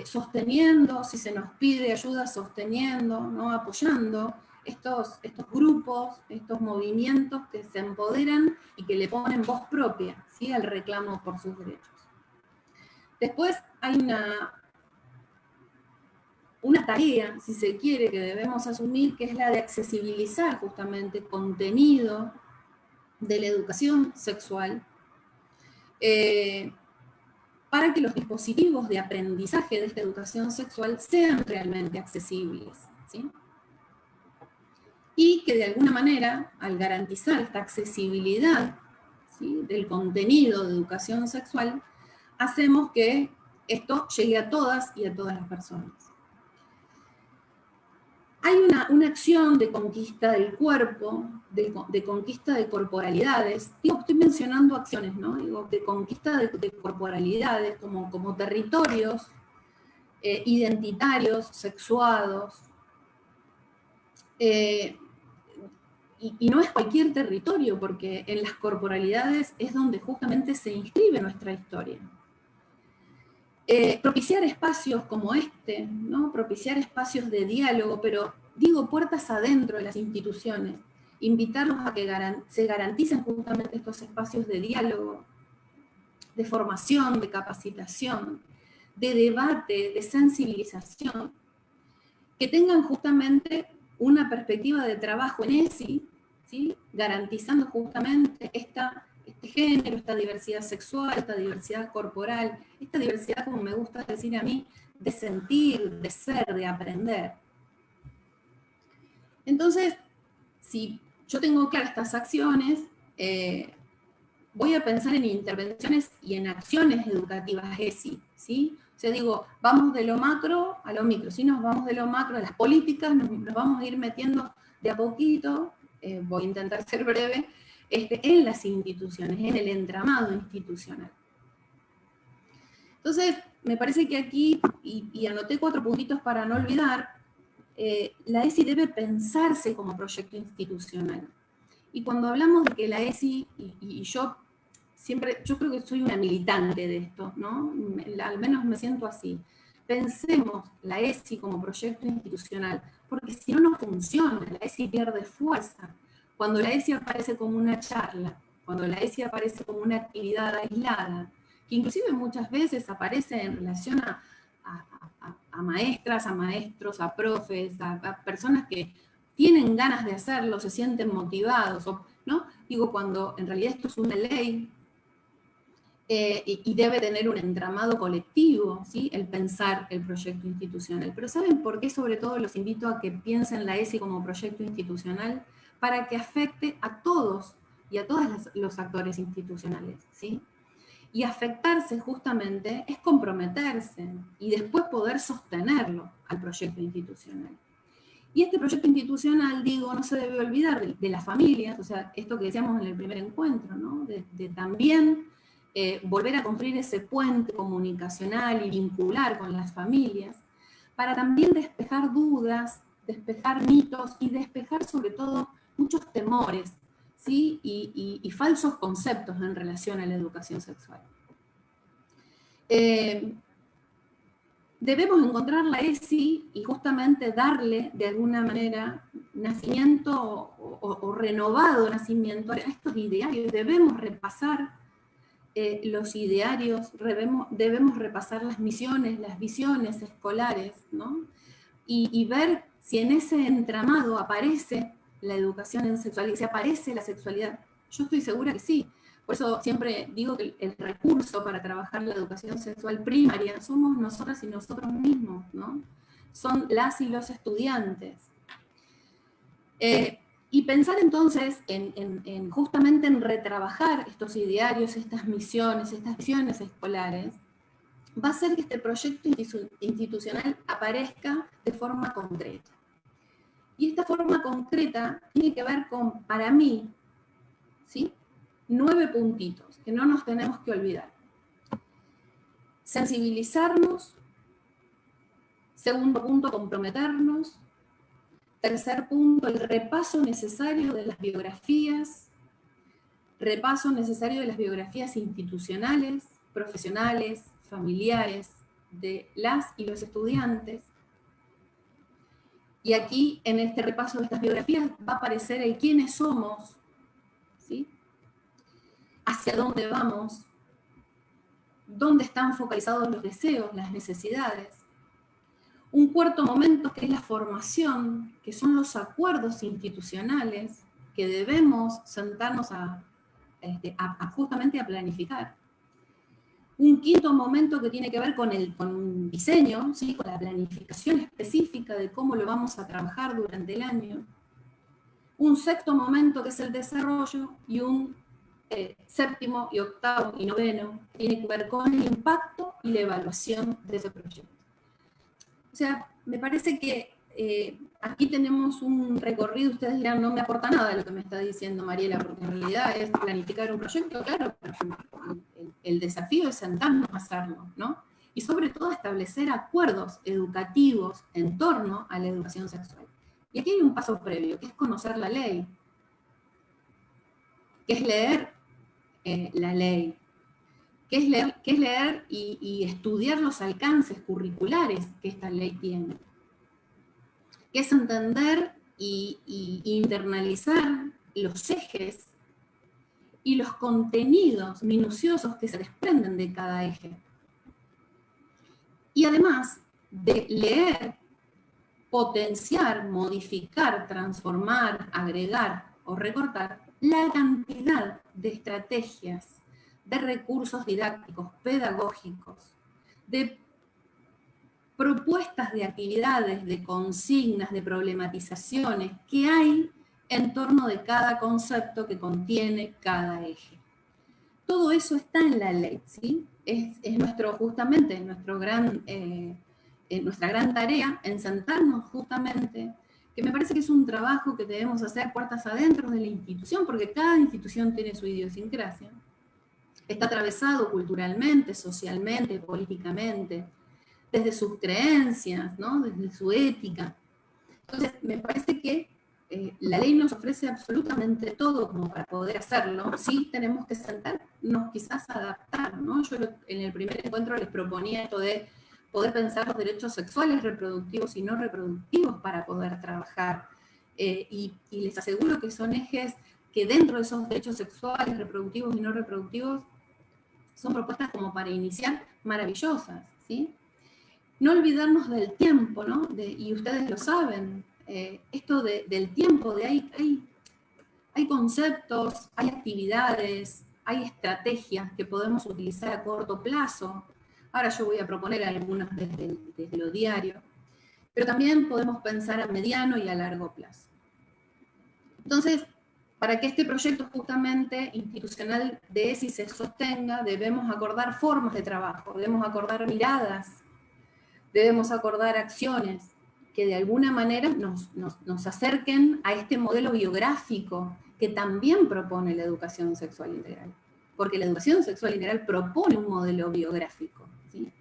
[SPEAKER 3] sosteniendo, si se nos pide ayuda, sosteniendo, ¿no? Apoyando estos grupos, estos movimientos que se empoderan y que le ponen voz propia, ¿sí? Al reclamo por sus derechos. Después hay una tarea, si se quiere, que debemos asumir, que es la de accesibilizar justamente contenido de la educación sexual, para que los dispositivos de aprendizaje de esta educación sexual sean realmente accesibles, ¿sí? Y que de alguna manera, al garantizar esta accesibilidad, ¿sí?, del contenido de educación sexual, hacemos que esto llegue a todas y a todas las personas. Hay una acción de conquista del cuerpo, de conquista de corporalidades. Digo, estoy mencionando acciones, ¿no? Digo, de conquista de corporalidades como territorios identitarios, sexuados. Y no es cualquier territorio, porque en las corporalidades es donde justamente se inscribe nuestra historia. Propiciar espacios como este, ¿no? Propiciar espacios de diálogo, pero digo, puertas adentro de las instituciones, invitarlos a que se garanticen justamente estos espacios de diálogo, de formación, de capacitación, de debate, de sensibilización, que tengan justamente una perspectiva de trabajo en ESI, ¿sí?, garantizando justamente este género, esta diversidad sexual, esta diversidad corporal, esta diversidad, como me gusta decir a mí, de sentir, de ser, de aprender. Entonces, si yo tengo claras estas acciones, voy a pensar en intervenciones y en acciones educativas ESI, ¿sí? O sea, digo, vamos de lo macro a lo micro, si nos vamos de lo macro a las políticas, nos vamos a ir metiendo de a poquito, voy a intentar ser breve, en las instituciones, en el entramado institucional. Entonces, me parece que aquí, y anoté 4 puntitos para no olvidar, la ESI debe pensarse como proyecto institucional. Y cuando hablamos de que la ESI, y yo creo que soy una militante de esto, ¿no? Al menos me siento así. Pensemos la ESI como proyecto institucional, porque si no, no funciona, la ESI pierde fuerza. Cuando la ESI aparece como una charla, cuando la ESI aparece como una actividad aislada, que inclusive muchas veces aparece en relación a maestras, a maestros, a profes, a personas que tienen ganas de hacerlo, se sienten motivados, ¿no? Digo, cuando en realidad esto es una ley, y debe tener un entramado colectivo, ¿sí?, el pensar el proyecto institucional. Pero ¿saben por qué? Sobre todo los invito a que piensen la ESI como proyecto institucional, para que afecte a todos y a todos los actores institucionales, ¿sí? Y afectarse justamente es comprometerse y después poder sostenerlo al proyecto institucional. Y este proyecto institucional, digo, no se debe olvidar de las familias, o sea, esto que decíamos en el primer encuentro, ¿no? De también volver a construir ese puente comunicacional y vincular con las familias, para también despejar dudas, despejar mitos y despejar sobre todo muchos temores, ¿sí?, y falsos conceptos en relación a la educación sexual. Debemos encontrar la ESI y justamente darle de alguna manera nacimiento o renovado nacimiento a estos idearios. Debemos repasar los idearios, debemos repasar las misiones, las visiones escolares, ¿no? Y ver si en ese entramado aparece la educación en sexualidad, si aparece la sexualidad. Yo estoy segura que sí. Por eso siempre digo que el recurso para trabajar la educación sexual primaria somos nosotras y nosotros mismos, ¿no? Son las y los estudiantes. Y pensar entonces justamente en retrabajar estos idearios, estas misiones, estas visiones escolares, va a hacer que este proyecto institucional aparezca de forma concreta. Y esta forma concreta tiene que ver con, para mí, ¿sí?, 9 puntitos que no nos tenemos que olvidar. Sensibilizarnos. Segundo punto, comprometernos. Tercer punto, el repaso necesario de las biografías. Repaso necesario de las biografías institucionales, profesionales, familiares, de las y los estudiantes. Y aquí, en este repaso de estas biografías, va a aparecer el quiénes somos, ¿sí?, hacia dónde vamos, dónde están focalizados los deseos, las necesidades. Un cuarto momento que es la formación, que son los acuerdos institucionales que debemos sentarnos justamente a planificar. Un quinto momento que tiene que ver con un diseño, ¿sí? Con la planificación específica de cómo lo vamos a trabajar durante el año. Un sexto momento que es el desarrollo, y un séptimo y octavo y noveno que tiene que ver con el impacto y la evaluación de ese proyecto. O sea, me parece que aquí tenemos un recorrido. Ustedes dirán, no me aporta nada lo que me está diciendo Mariela, porque en realidad es planificar un proyecto, claro, pero el desafío es sentarnos a hacerlo, ¿no? Y sobre todo establecer acuerdos educativos en torno a la educación sexual. Y aquí hay un paso previo, que es conocer la ley, que es leer la ley, que es leer y estudiar los alcances curriculares que esta ley tiene, que es entender y internalizar los ejes y los contenidos minuciosos que se desprenden de cada eje. Y además de leer, potenciar, modificar, transformar, agregar o recortar la cantidad de estrategias, de recursos didácticos, pedagógicos, de propuestas de actividades, de consignas, de problematizaciones que hay en torno de cada concepto que contiene cada eje. Todo eso está en la ley, ¿sí? Es justamente nuestra gran tarea en sentarnos justamente, que me parece que es un trabajo que debemos hacer puertas adentro de la institución, porque cada institución tiene su idiosincrasia. Está atravesado culturalmente, socialmente, políticamente, desde sus creencias, ¿no? Desde su ética. Entonces, me parece que la ley nos ofrece absolutamente todo como para poder hacerlo. Sí, tenemos que sentarnos quizás a adaptar, ¿no? Yo en el primer encuentro les proponía esto de poder pensar los derechos sexuales, reproductivos y no reproductivos para poder trabajar. Y les aseguro que son ejes que dentro de esos derechos sexuales, reproductivos y no reproductivos, son propuestas como para iniciar maravillosas, ¿sí? No olvidarnos del tiempo, ¿no? Y ustedes lo saben, esto del tiempo, hay conceptos, hay actividades, hay estrategias que podemos utilizar a corto plazo. Ahora yo voy a proponer algunas desde lo diario, pero también podemos pensar a mediano y a largo plazo. Entonces, para que este proyecto justamente institucional de ESI se sostenga, debemos acordar formas de trabajo, debemos acordar miradas, debemos acordar acciones que de alguna manera nos acerquen a este modelo biográfico que también propone la educación sexual integral. Porque la educación sexual integral propone un modelo biográfico, ¿sí?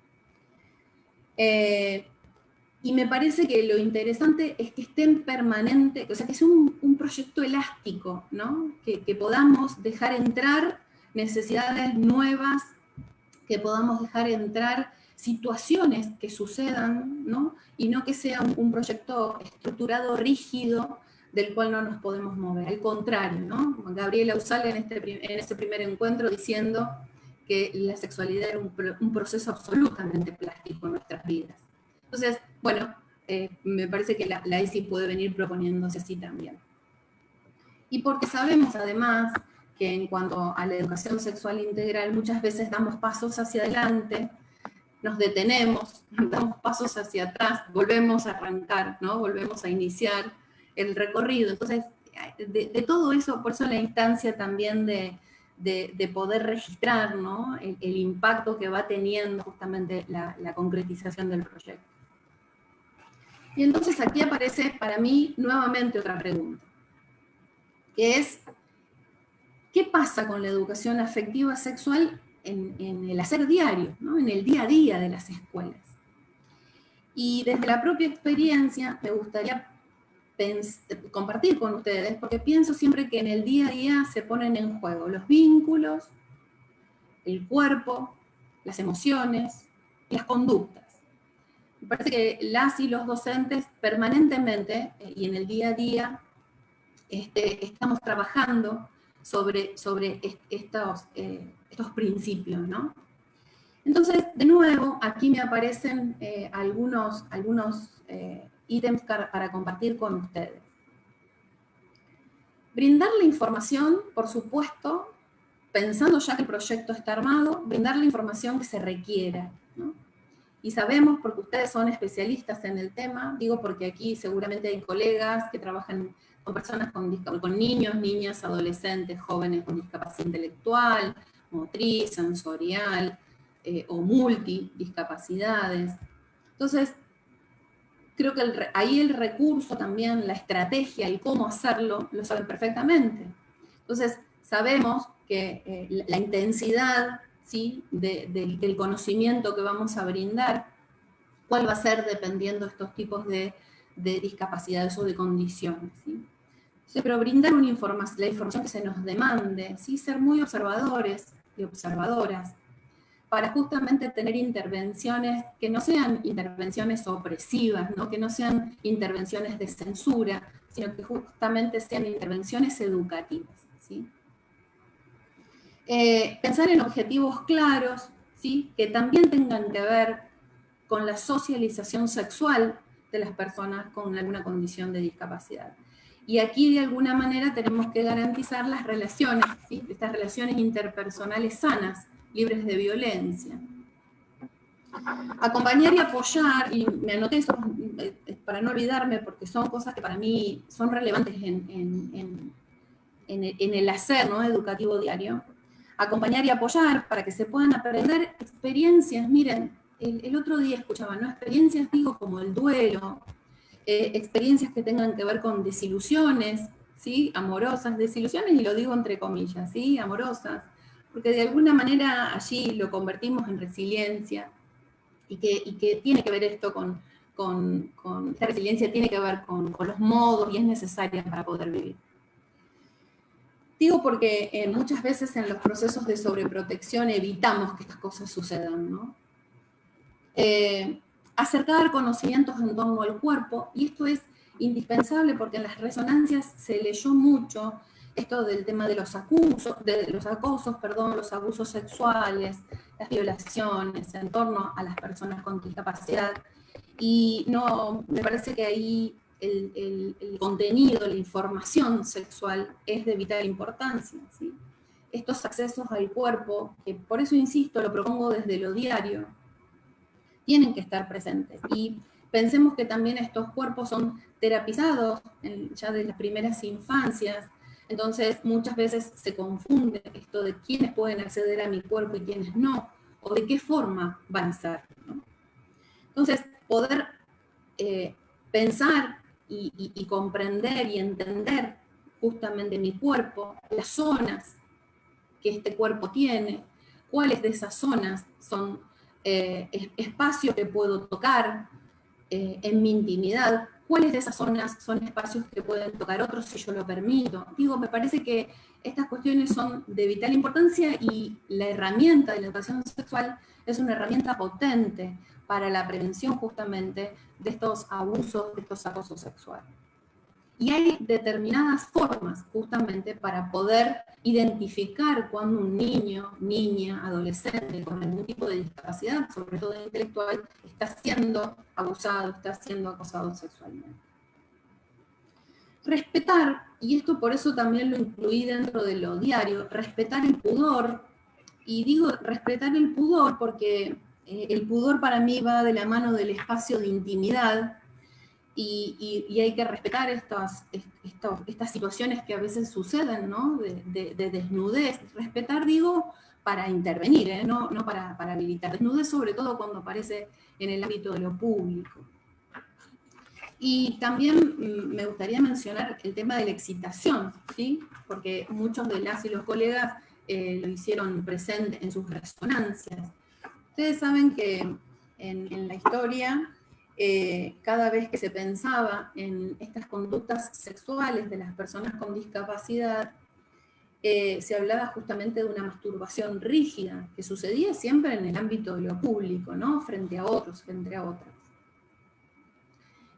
[SPEAKER 3] Y me parece que lo interesante es que esté en permanente, o sea, que es un proyecto elástico, ¿no? Que podamos dejar entrar necesidades nuevas, que podamos dejar entrar situaciones que sucedan, ¿no? Y no que sea un proyecto estructurado, rígido, del cual no nos podemos mover. Al contrario, ¿no? Gabriela Usal en este primer encuentro diciendo que la sexualidad era un proceso absolutamente plástico en nuestras vidas. Entonces, bueno, me parece que la ESI puede venir proponiéndose así también. Y porque sabemos además que en cuanto a la educación sexual integral, muchas veces damos pasos hacia adelante, nos detenemos, damos pasos hacia atrás, volvemos a arrancar, ¿no? Volvemos a iniciar el recorrido. Entonces, de todo eso, por eso la instancia también de poder registrar, ¿no? el impacto que va teniendo justamente la concretización del proyecto. Y entonces aquí aparece para mí nuevamente otra pregunta, que es, ¿qué pasa con la educación afectiva sexual en el hacer diario, ¿no? En el día a día de las escuelas? Y desde la propia experiencia me gustaría compartir con ustedes, porque pienso siempre que en el día a día se ponen en juego los vínculos, el cuerpo, las emociones, las conductas. Me parece que las y los docentes permanentemente y en el día a día estamos trabajando sobre estos principios, ¿no? Entonces, de nuevo, aquí me aparecen algunos ítems para compartir con ustedes. Brindar la información, por supuesto, pensando ya que el proyecto está armado, brindar la información que se requiera, ¿no? Y sabemos, porque ustedes son especialistas en el tema, digo porque aquí seguramente hay colegas que trabajan con personas con niños, niñas, adolescentes, jóvenes con discapacidad intelectual, motriz, sensorial, o multidiscapacidades. Entonces, creo que ahí el recurso también, la estrategia, el cómo hacerlo, lo saben perfectamente. Entonces, sabemos que la intensidad, ¿sí?, del conocimiento que vamos a brindar, cuál va a ser dependiendo de estos tipos de discapacidades o de condiciones, ¿sí? Sí, pero brindar la información que se nos demande, ¿sí?, ser muy observadores y observadoras, para justamente tener intervenciones que no sean intervenciones opresivas, ¿no?, que no sean intervenciones de censura, sino que justamente sean intervenciones educativas, ¿sí? Pensar en objetivos claros, ¿sí?, que también tengan que ver con la socialización sexual de las personas con alguna condición de discapacidad. Y aquí de alguna manera tenemos que garantizar las relaciones, ¿sí?, estas relaciones interpersonales sanas, libres de violencia. Acompañar y apoyar, y me anoté eso para no olvidarme, porque son cosas que para mí son relevantes en el hacer, ¿no?, educativo diario. Acompañar y apoyar para que se puedan aprender experiencias. Miren, el otro día escuchaba, ¿no?, experiencias, digo, como el duelo, experiencias que tengan que ver con desilusiones, ¿sí?, amorosas, desilusiones, y lo digo entre comillas, ¿sí?, amorosas, porque de alguna manera allí lo convertimos en resiliencia, y que tiene que ver esto con esta resiliencia, tiene que ver con los modos, y es necesaria para poder vivir. Digo porque muchas veces en los procesos de sobreprotección evitamos que estas cosas sucedan, ¿no? Acercar conocimientos en torno al cuerpo, y esto es indispensable porque en las resonancias se leyó mucho esto del tema de los acosos, los abusos sexuales, las violaciones en torno a las personas con discapacidad, y no, me parece que ahí el contenido, la información sexual es de vital importancia, ¿sí? Estos accesos al cuerpo, que por eso insisto, lo propongo desde lo diario, tienen que estar presentes. Y pensemos que también estos cuerpos son terapizados ya desde las primeras infancias, entonces muchas veces se confunde esto de quiénes pueden acceder a mi cuerpo y quiénes no, o de qué forma van a ser, ¿no? Entonces, poder pensar y comprender y entender justamente mi cuerpo, las zonas que este cuerpo tiene, cuáles de esas zonas son espacios que puedo tocar en mi intimidad, cuáles de esas zonas son espacios que pueden tocar otros si yo lo permito. Digo, me parece que estas cuestiones son de vital importancia, y la herramienta de la educación sexual es una herramienta potente para la prevención justamente de estos abusos, de estos acosos sexuales. Y hay determinadas formas justamente para poder identificar cuando un niño, niña, adolescente con algún tipo de discapacidad, sobre todo intelectual, está siendo abusado, está siendo acosado sexualmente. Respetar, y esto por eso también lo incluí dentro de lo diario, respetar el pudor, y digo respetar el pudor porque el pudor para mí va de la mano del espacio de intimidad, y hay que respetar estas situaciones que a veces suceden, ¿no?, de desnudez. Respetar, digo, para intervenir, no para habilitar. Desnudez sobre todo cuando aparece en el ámbito de lo público. Y también me gustaría mencionar el tema de la excitación, ¿sí?, porque muchos de las y los colegas lo hicieron presente en sus resonancias. Ustedes saben que en la historia, cada vez que se pensaba en estas conductas sexuales de las personas con discapacidad, se hablaba justamente de una masturbación rígida, que sucedía siempre en el ámbito de lo público, ¿no?, frente a otros, frente a otras.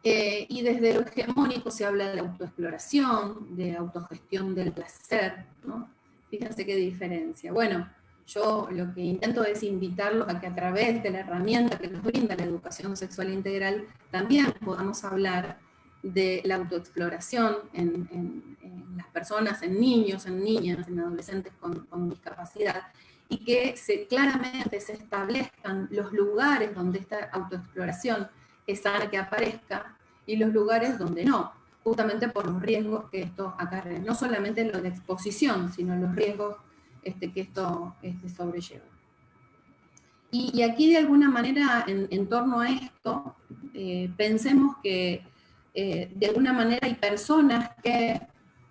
[SPEAKER 3] Y desde lo hegemónico se habla de la autoexploración, de autogestión del placer, ¿no? Fíjense qué diferencia. Bueno, yo lo que intento es invitarlos a que a través de la herramienta que nos brinda la educación sexual integral también podamos hablar de la autoexploración en las personas, en niños, en niñas, en adolescentes con discapacidad, y que claramente se establezcan los lugares donde esta autoexploración es sana que aparezca y los lugares donde no, justamente por los riesgos que esto acarrea, no solamente lo de exposición, sino los riesgos que esto sobrelleva. Y aquí de alguna manera, en torno a esto, pensemos que de alguna manera hay personas que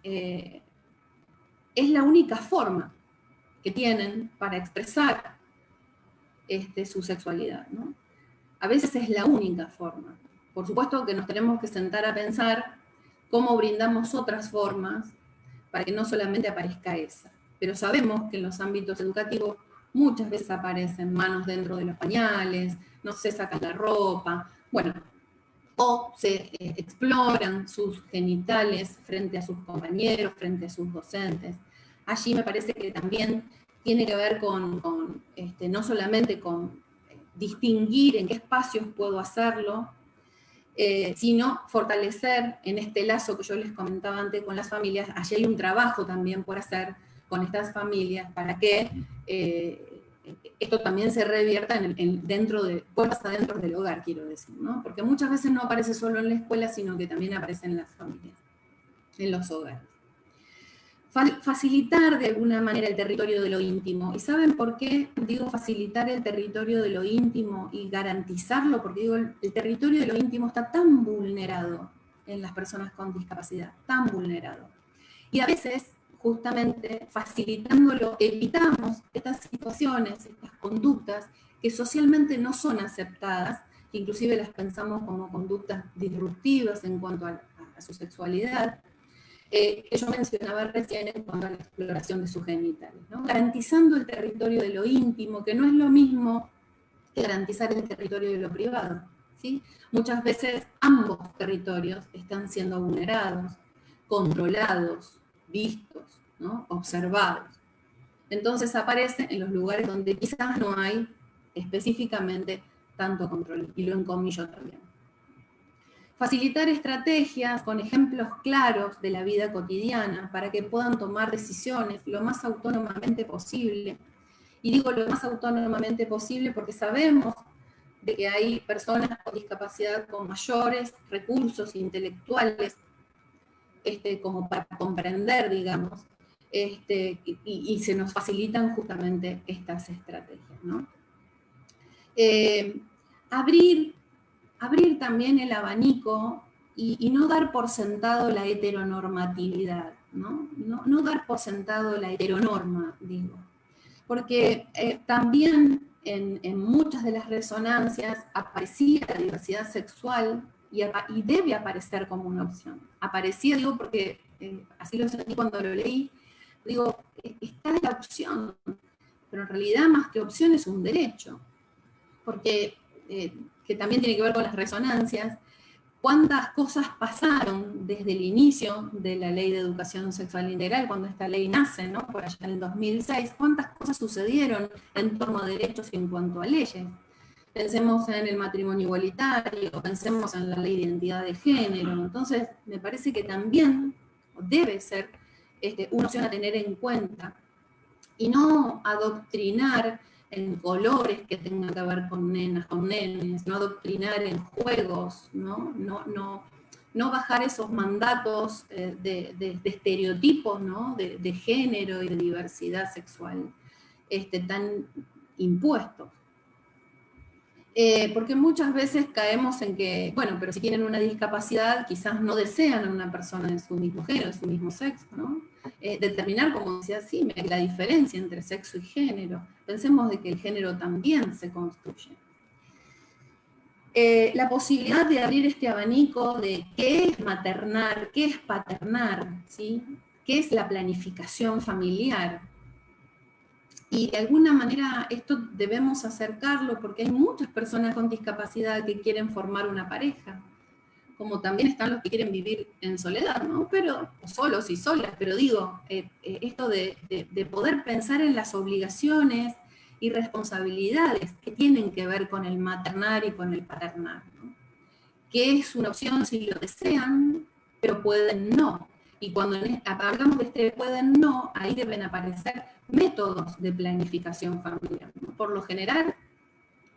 [SPEAKER 3] es la única forma que tienen para expresar su sexualidad, ¿no? A veces es la única forma. Por supuesto que nos tenemos que sentar a pensar cómo brindamos otras formas para que no solamente aparezca esa. Pero sabemos que en los ámbitos educativos muchas veces aparecen manos dentro de los pañales, no se sacan la ropa, bueno, o se exploran sus genitales frente a sus compañeros, frente a sus docentes. Allí me parece que también tiene que ver con no solamente con distinguir en qué espacios puedo hacerlo, sino fortalecer en este lazo que yo les comentaba antes con las familias. Allí hay un trabajo también por hacer con estas familias para que esto también se revierta puertas adentro del hogar, quiero decir, ¿no? Porque muchas veces no aparece solo en la escuela, sino que también aparece en las familias, en los hogares. Facilitar de alguna manera el territorio de lo íntimo. ¿Y saben por qué digo facilitar el territorio de lo íntimo y garantizarlo? Porque digo, el territorio de lo íntimo está tan vulnerado en las personas con discapacidad, tan vulnerado. Y a veces, justamente, facilitándolo, evitamos estas situaciones, estas conductas que socialmente no son aceptadas, que inclusive las pensamos como conductas disruptivas en cuanto a su sexualidad, que yo mencionaba recién en cuanto a la exploración de sus genitales, ¿no? Garantizando el territorio de lo íntimo, que no es lo mismo que garantizar el territorio de lo privado, ¿sí? Muchas veces ambos territorios están siendo vulnerados, controlados, vistos, ¿no? Observados. Entonces aparece en los lugares donde quizás no hay específicamente tanto control, y lo encomillo también. Facilitar estrategias con ejemplos claros de la vida cotidiana para que puedan tomar decisiones lo más autónomamente posible. Y digo lo más autónomamente posible porque sabemos de que hay personas con discapacidad con mayores recursos intelectuales como para comprender, digamos, y se nos facilitan justamente estas estrategias, ¿no? Abrir también el abanico y no dar por sentado la heteronormatividad, ¿no? No dar por sentado la heteronorma, digo. Porque también en muchas de las resonancias aparecía la diversidad sexual y debe aparecer como una opción. Aparecía, digo, porque así lo sentí cuando lo leí, digo, está la opción, pero en realidad más que opción es un derecho, porque que también tiene que ver con las resonancias, cuántas cosas pasaron desde el inicio de la Ley de Educación Sexual Integral, cuando esta ley nace, ¿no? Por allá en el 2006, cuántas cosas sucedieron en torno a derechos y en cuanto a leyes. Pensemos en el matrimonio igualitario, pensemos en la ley de identidad de género. Entonces, me parece que también debe ser una opción a tener en cuenta y no adoctrinar en colores que tengan que ver con nenas, con nenes, no adoctrinar en juegos, no bajar esos mandatos de estereotipos, ¿no? de género y de diversidad sexual tan impuestos. Porque muchas veces caemos en que, bueno, pero si tienen una discapacidad, quizás no desean a una persona de su mismo género, de su mismo sexo, ¿no? Determinar, como decía Sime, la diferencia entre sexo y género. Pensemos de que el género también se construye. La posibilidad de abrir este abanico de qué es maternar, qué es paternar, ¿sí? ¿Qué es la planificación familiar? Y de alguna manera esto debemos acercarlo porque hay muchas personas con discapacidad que quieren formar una pareja, como también están los que quieren vivir en soledad, ¿no? Pero solos y solas, pero digo, esto de poder pensar en las obligaciones y responsabilidades que tienen que ver con el maternar y con el paternar, ¿no? Que es una opción si lo desean, pero pueden no. Y cuando hablamos de este pueden no, ahí deben aparecer métodos de planificación familiar. Por lo general,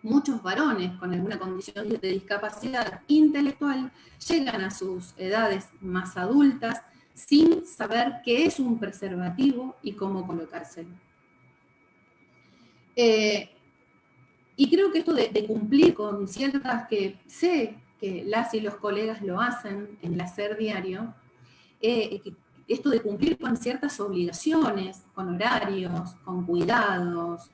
[SPEAKER 3] muchos varones con alguna condición de discapacidad intelectual llegan a sus edades más adultas sin saber qué es un preservativo y cómo colocárselo. Y creo que esto de cumplir con ciertas, que sé que las y los colegas lo hacen en el hacer diario, esto de cumplir con ciertas obligaciones, con horarios, con cuidados,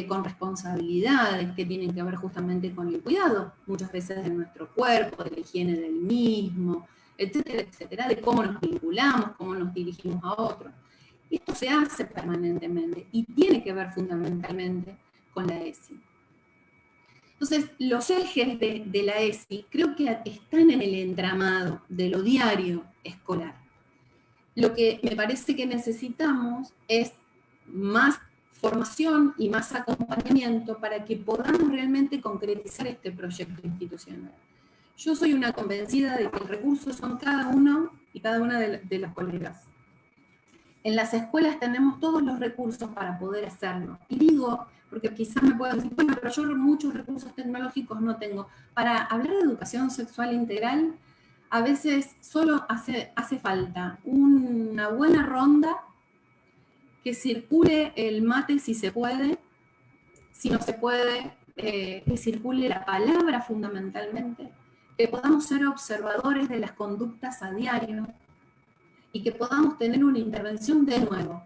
[SPEAKER 3] con responsabilidades que tienen que ver justamente con el cuidado, muchas veces de nuestro cuerpo, de la higiene del mismo, etcétera, etcétera, de cómo nos vinculamos, cómo nos dirigimos a otros. Esto se hace permanentemente y tiene que ver fundamentalmente con la ESI. Entonces, los ejes de la ESI creo que están en el entramado de lo diario escolar. Lo que me parece que necesitamos es más formación y más acompañamiento para que podamos realmente concretizar este proyecto institucional. Yo soy una convencida de que los recursos son cada uno y cada una de los colegas. En las escuelas tenemos todos los recursos para poder hacerlo. Y digo, porque quizás me puedan decir, bueno, pero yo muchos recursos tecnológicos no tengo. Para hablar de educación sexual integral, a veces solo hace falta una buena ronda, que circule el mate si se puede, si no se puede, que circule la palabra fundamentalmente, que podamos ser observadores de las conductas a diario y que podamos tener una intervención de nuevo,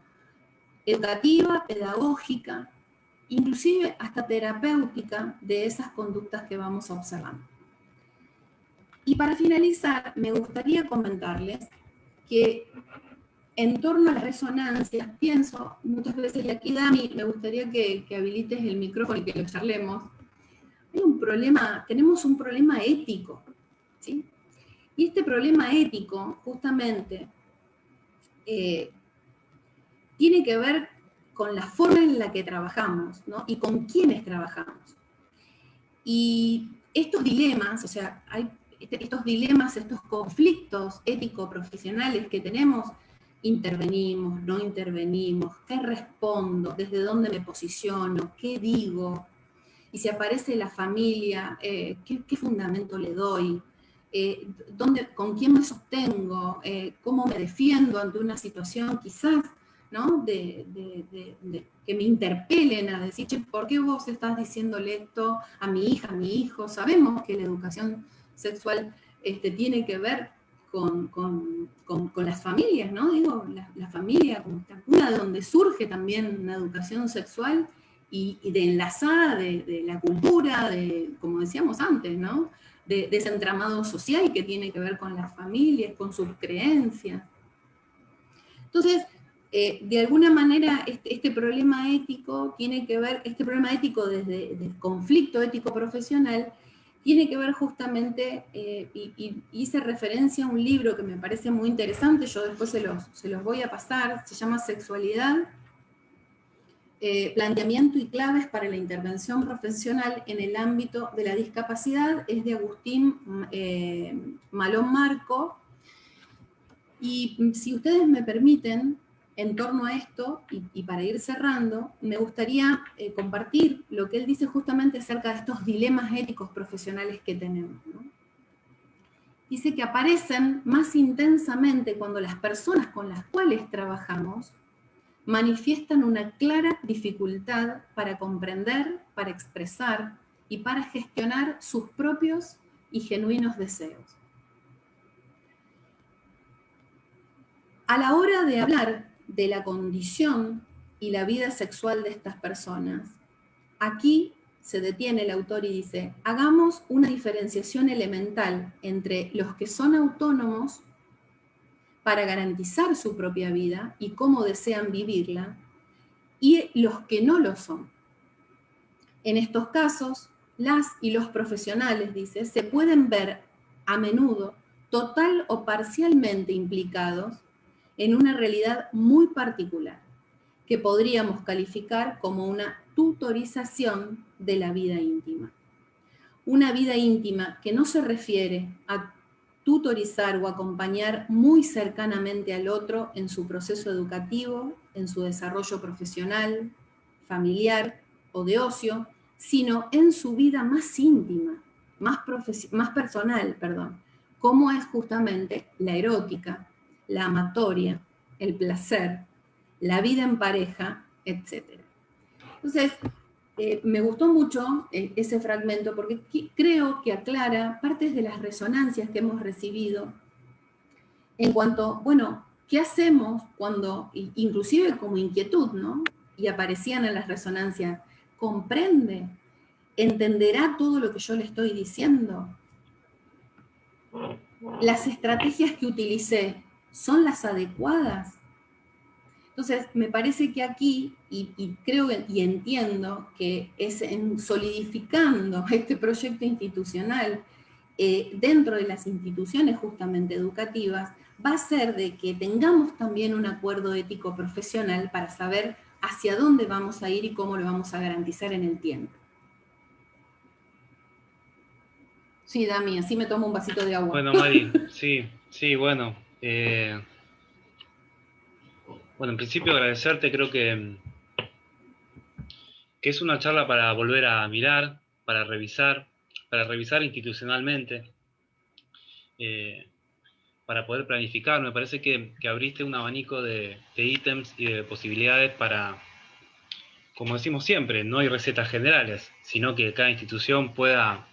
[SPEAKER 3] educativa, pedagógica, inclusive hasta terapéutica de esas conductas que vamos observando. Y para finalizar, me gustaría comentarles que en torno a las resonancias, pienso muchas veces, y aquí Dami, me gustaría que habilites el micrófono y que lo charlemos, hay un problema, tenemos un problema ético, ¿sí? Y este problema ético, justamente, tiene que ver con la forma en la que trabajamos, ¿no? Y con quiénes trabajamos. Y estos dilemas, o sea, hay estos dilemas, estos conflictos ético-profesionales que tenemos, intervenimos, no intervenimos, qué respondo, desde dónde me posiciono, qué digo, y si aparece la familia, ¿qué fundamento le doy? ¿Con quién me sostengo? ¿Cómo me defiendo ante una situación quizás, ¿no? Que me interpelen a decir, che, ¿por qué vos estás diciéndole esto a mi hija, a mi hijo? Sabemos que la educación sexual tiene que ver con las familias, ¿no? Digo, la familia como una de donde surge también una educación sexual y de enlazada de la cultura, como decíamos antes, ¿no? De ese entramado social que tiene que ver con las familias, con sus creencias. Entonces, de alguna manera, este problema ético tiene que ver, este problema ético del conflicto ético profesional, tiene que ver justamente, y hice referencia a un libro que me parece muy interesante, yo después se los voy a pasar, se llama Sexualidad, planteamiento y claves para la intervención profesional en el ámbito de la discapacidad, es de Agustín Malón Marco, y si ustedes me permiten, en torno a esto, y para ir cerrando, me gustaría compartir lo que él dice justamente acerca de estos dilemas éticos profesionales que tenemos, ¿no? Dice que aparecen más intensamente cuando las personas con las cuales trabajamos manifiestan una clara dificultad para comprender, para expresar y para gestionar sus propios y genuinos deseos. A la hora de hablar de la condición y la vida sexual de estas personas, aquí se detiene el autor y dice, hagamos una diferenciación elemental entre los que son autónomos para garantizar su propia vida y cómo desean vivirla, y los que no lo son. En estos casos, las y los profesionales, dice, se pueden ver a menudo total o parcialmente implicados en una realidad muy particular, que podríamos calificar como una tutorización de la vida íntima. Una vida íntima que no se refiere a tutorizar o acompañar muy cercanamente al otro en su proceso educativo, en su desarrollo profesional, familiar o de ocio, sino en su vida más íntima, más personal, perdón, como es justamente la erótica, la amatoria, el placer, la vida en pareja, etc. Entonces, me gustó mucho ese fragmento porque creo que aclara partes de las resonancias que hemos recibido en cuanto, bueno, ¿qué hacemos cuando, inclusive como inquietud, ¿no? Y aparecían en las resonancias, ¿comprende? ¿Entenderá todo lo que yo le estoy diciendo? ¿Las estrategias que utilicé son las adecuadas? Entonces, me parece que aquí, y creo y entiendo que es en solidificando este proyecto institucional dentro de las instituciones justamente educativas, va a ser de que tengamos también un acuerdo ético profesional para saber hacia dónde vamos a ir y cómo lo vamos a garantizar en el tiempo. Sí, Dami, así me tomo un vasito de agua.
[SPEAKER 1] Bueno, Mari, sí, bueno. Bueno, en principio agradecerte, creo que es una charla para volver a mirar, para revisar institucionalmente, para poder planificar. Me parece que abriste un abanico de ítems y de posibilidades para, como decimos siempre, no hay recetas generales, sino que cada institución pueda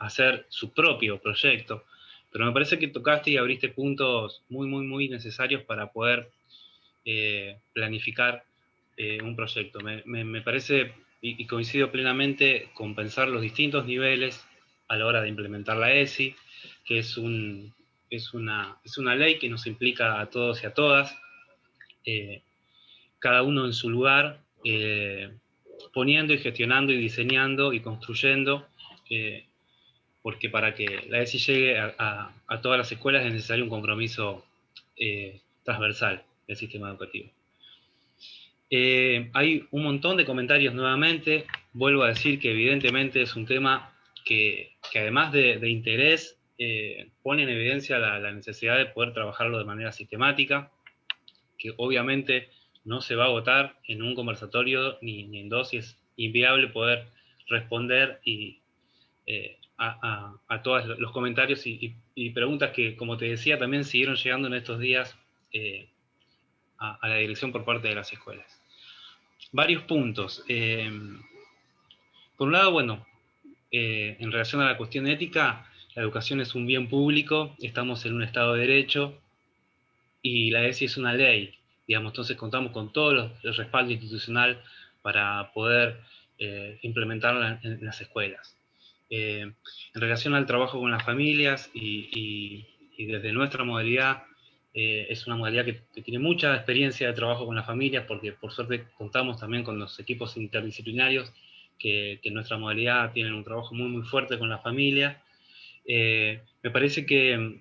[SPEAKER 1] hacer su propio proyecto. Pero me parece que tocaste y abriste puntos muy necesarios para poder planificar un proyecto. Me parece, y coincido plenamente, con pensar los distintos niveles a la hora de implementar la ESI, que es una ley que nos implica a todos y a todas, cada uno en su lugar, poniendo y gestionando y diseñando y construyendo, porque para que la ESI llegue a todas las escuelas es necesario un compromiso transversal del sistema educativo. Hay un montón de comentarios nuevamente. Vuelvo a decir que evidentemente es un tema que además de interés, pone en evidencia la necesidad de poder trabajarlo de manera sistemática, que obviamente no se va a agotar en un conversatorio ni en dos, y es inviable poder responder a todos los comentarios y preguntas que, como te decía, también siguieron llegando en estos días a la dirección por parte de las escuelas. Varios puntos. Por un lado, bueno, en relación a la cuestión ética, la educación es un bien público, estamos en un Estado de Derecho y la ESI es una ley, digamos, entonces contamos con todo el respaldo institucional para poder implementarla en las escuelas. En relación al trabajo con las familias y desde nuestra modalidad, es una modalidad que tiene mucha experiencia de trabajo con las familias, porque por suerte contamos también con los equipos interdisciplinarios que en nuestra modalidad tienen un trabajo muy fuerte con la familia. Me parece que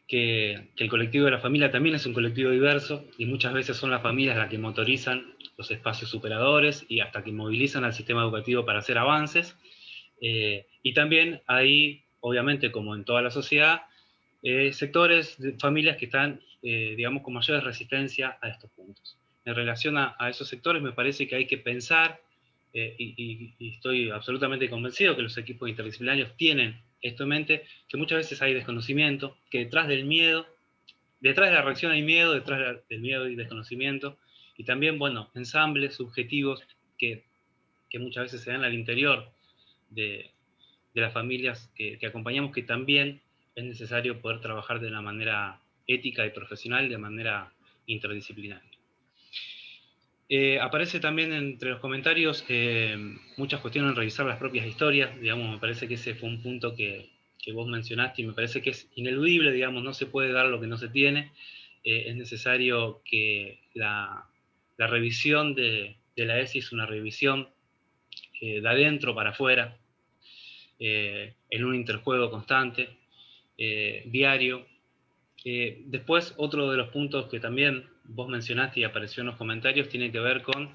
[SPEAKER 1] el colectivo de la familia también es un colectivo diverso y muchas veces son las familias las que motorizan los espacios superadores y hasta que movilizan al sistema educativo para hacer avances. Y también hay, obviamente, como en toda la sociedad, sectores de familias que están, digamos, con mayor resistencia a estos puntos. En relación a esos sectores, me parece que hay que pensar, y estoy absolutamente convencido que los equipos interdisciplinarios tienen esto en mente, que muchas veces hay desconocimiento, que detrás del miedo, detrás de la reacción hay miedo, detrás del miedo y desconocimiento, y también, bueno, ensambles subjetivos que muchas veces se dan al interior de las familias que acompañamos, que también es necesario poder trabajar de una manera ética y profesional, de manera interdisciplinaria. Aparece también entre los comentarios muchas cuestiones en revisar las propias historias, digamos, me parece que ese fue un punto que vos mencionaste y me parece que es ineludible, digamos, no se puede dar lo que no se tiene, es necesario que la revisión de la ESI es una revisión de adentro para afuera, en un interjuego constante, diario. Después, otro de los puntos que también vos mencionaste y apareció en los comentarios tiene que ver con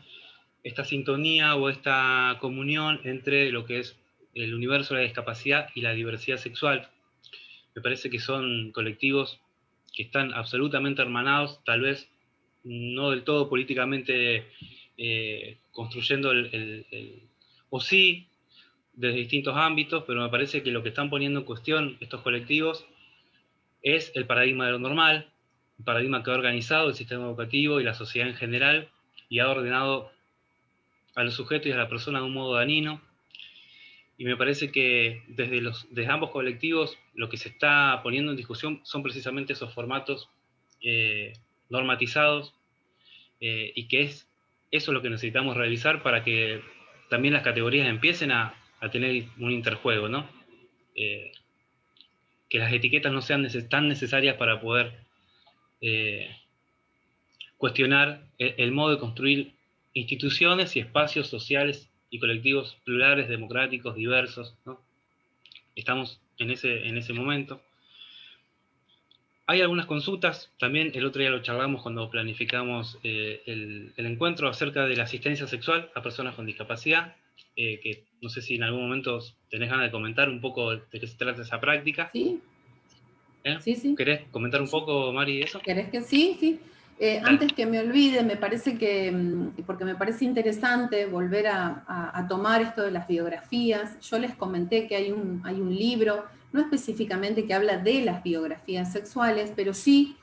[SPEAKER 1] esta sintonía o esta comunión entre lo que es el universo de la discapacidad y la diversidad sexual. Me parece que son colectivos que están absolutamente hermanados, tal vez no del todo políticamente construyendo o sí, desde distintos ámbitos, pero me parece que lo que están poniendo en cuestión estos colectivos es el paradigma de lo normal, el paradigma que ha organizado el sistema educativo y la sociedad en general y ha ordenado a los sujetos y a la persona de un modo dañino. Y me parece que desde ambos colectivos lo que se está poniendo en discusión son precisamente esos formatos normatizados, y que es eso lo que necesitamos revisar para que también las categorías empiecen a tener un interjuego, ¿no? Que las etiquetas no sean tan necesarias para poder cuestionar el modo de construir instituciones y espacios sociales y colectivos plurales, democráticos, diversos, ¿no? Estamos en ese momento. Hay algunas consultas, también el otro día lo charlamos cuando planificamos el encuentro acerca de la asistencia sexual a personas con discapacidad, que no sé si en algún momento tenés ganas de comentar un poco de qué se trata esa práctica.
[SPEAKER 3] Sí, sí.
[SPEAKER 1] ¿Querés comentar un poco, Mari, de eso?
[SPEAKER 3] ¿Querés que sí? Sí. Antes que me olvide, me parece que, porque me parece interesante volver a tomar esto de las biografías. Yo les comenté que hay un libro, no específicamente que habla de las biografías sexuales, pero sí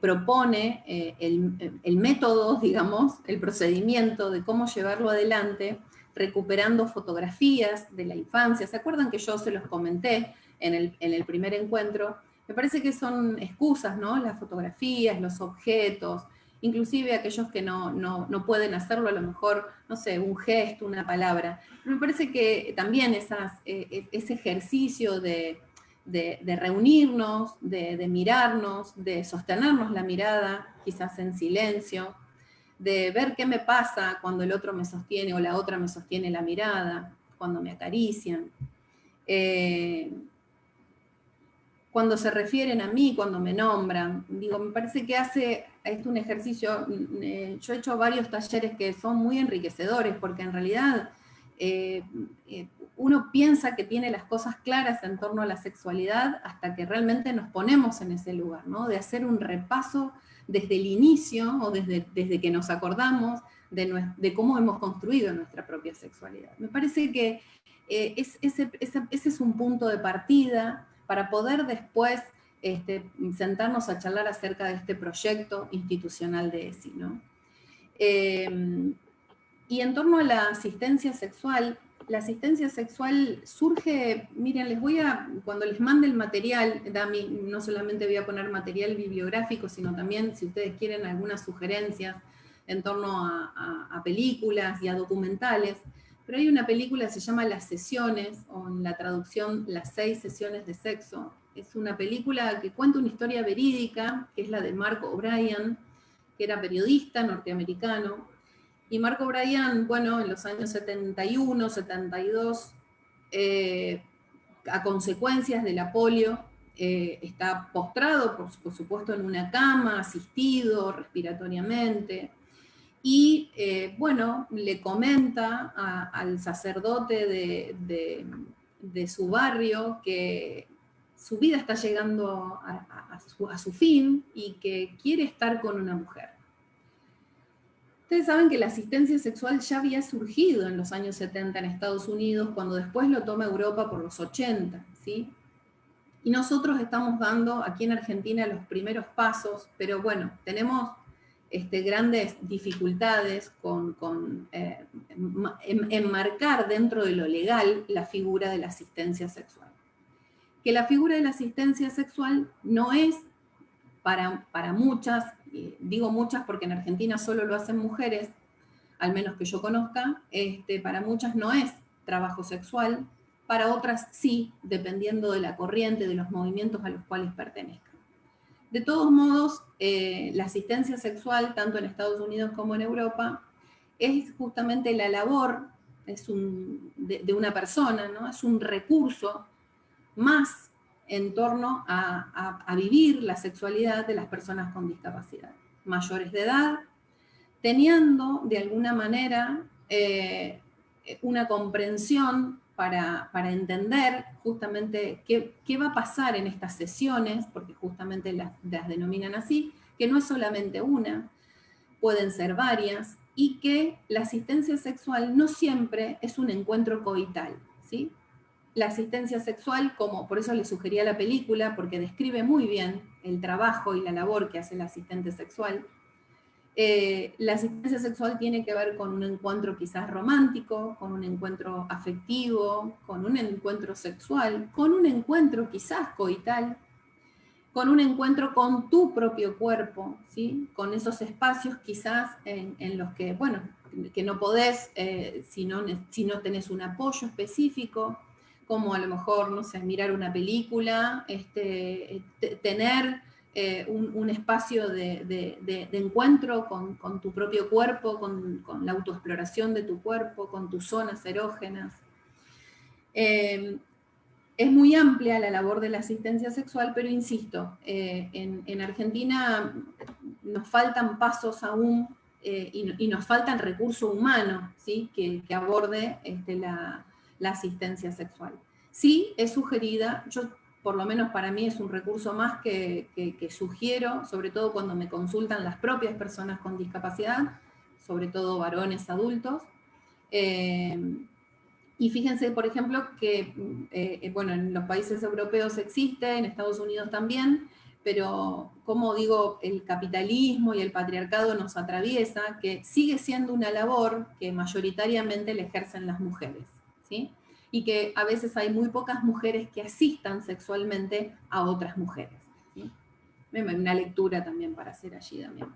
[SPEAKER 3] propone el método, digamos, el procedimiento de cómo llevarlo adelante, recuperando fotografías de la infancia. ¿Se acuerdan que yo se los comenté en el primer encuentro? Me parece que son excusas, ¿no? Las fotografías, los objetos, inclusive aquellos que no pueden hacerlo, a lo mejor, no sé, un gesto, una palabra. Me parece que también ese ejercicio de reunirnos, de mirarnos, de sostenernos la mirada, quizás en silencio, de ver qué me pasa cuando el otro me sostiene o la otra me sostiene la mirada, cuando me acarician. Cuando se refieren a mí, cuando me nombran, digo, me parece que hace un ejercicio, yo he hecho varios talleres que son muy enriquecedores, porque en realidad uno piensa que tiene las cosas claras en torno a la sexualidad hasta que realmente nos ponemos en ese lugar, ¿no? De hacer un repaso desde el inicio o desde que nos acordamos de cómo hemos construido nuestra propia sexualidad. Me parece que ese es un punto de partida para poder después sentarnos a charlar acerca de este proyecto institucional de ESI, ¿no? Y en torno a la asistencia sexual surge, miren, cuando les mande el material, Dami, no solamente voy a poner material bibliográfico, sino también, si ustedes quieren, algunas sugerencias en torno a películas y a documentales. Pero hay una película que se llama Las Sesiones, o en la traducción Las 6 sesiones de sexo. Es una película que cuenta una historia verídica, que es la de Mark O'Brien, que era periodista norteamericano. Y Mark O'Brien, bueno, en los años 71, 72, a consecuencias de la polio, está postrado, por supuesto, en una cama, asistido respiratoriamente. Y bueno, le comenta al sacerdote de su barrio que su vida está llegando a su fin y que quiere estar con una mujer. Ustedes saben que la asistencia sexual ya había surgido en los años 70 en Estados Unidos, cuando después lo toma Europa por los 80, ¿sí? Y nosotros estamos dando aquí en Argentina los primeros pasos, pero bueno, tenemos grandes dificultades con enmarcar dentro de lo legal la figura de la asistencia sexual. Que la figura de la asistencia sexual no es para muchas, digo muchas porque en Argentina solo lo hacen mujeres, al menos que yo conozca, para muchas no es trabajo sexual, para otras sí, dependiendo de la corriente, de los movimientos a los cuales pertenezcan. De todos modos, la asistencia sexual, tanto en Estados Unidos como en Europa, es justamente la labor de una persona, ¿no? Es un recurso más en torno a vivir la sexualidad de las personas con discapacidad, mayores de edad, teniendo de alguna manera una comprensión para entender justamente qué va a pasar en estas sesiones, porque justamente las denominan así, que no es solamente una, pueden ser varias, y que la asistencia sexual no siempre es un encuentro coital, ¿sí? La asistencia sexual, como por eso le sugería la película, porque describe muy bien el trabajo y la labor que hace el asistente sexual. La asistencia sexual tiene que ver con un encuentro quizás romántico, con un encuentro afectivo, con un encuentro sexual, con un encuentro quizás coital, con un encuentro con tu propio cuerpo, ¿sí? Con esos espacios quizás en los que, bueno, que no podés si no tenés un apoyo específico, como a lo mejor, no sé, mirar una película, tener un espacio de encuentro con tu propio cuerpo, con la autoexploración de tu cuerpo, con tus zonas erógenas. Es muy amplia la labor de la asistencia sexual, pero insisto, en Argentina nos faltan pasos aún y nos faltan recurso humano, ¿sí? que aborde la asistencia sexual. Sí, es sugerida, yo por lo menos para mí es un recurso más que sugiero, sobre todo cuando me consultan las propias personas con discapacidad, sobre todo varones adultos. Y fíjense, por ejemplo, que bueno, en los países europeos existe, en Estados Unidos también, pero como digo, el capitalismo y el patriarcado nos atraviesa, que sigue siendo una labor que mayoritariamente le ejercen las mujeres, ¿sí? Y que a veces hay muy pocas mujeres que asistan sexualmente a otras mujeres, ¿sí? Una lectura también para hacer allí también.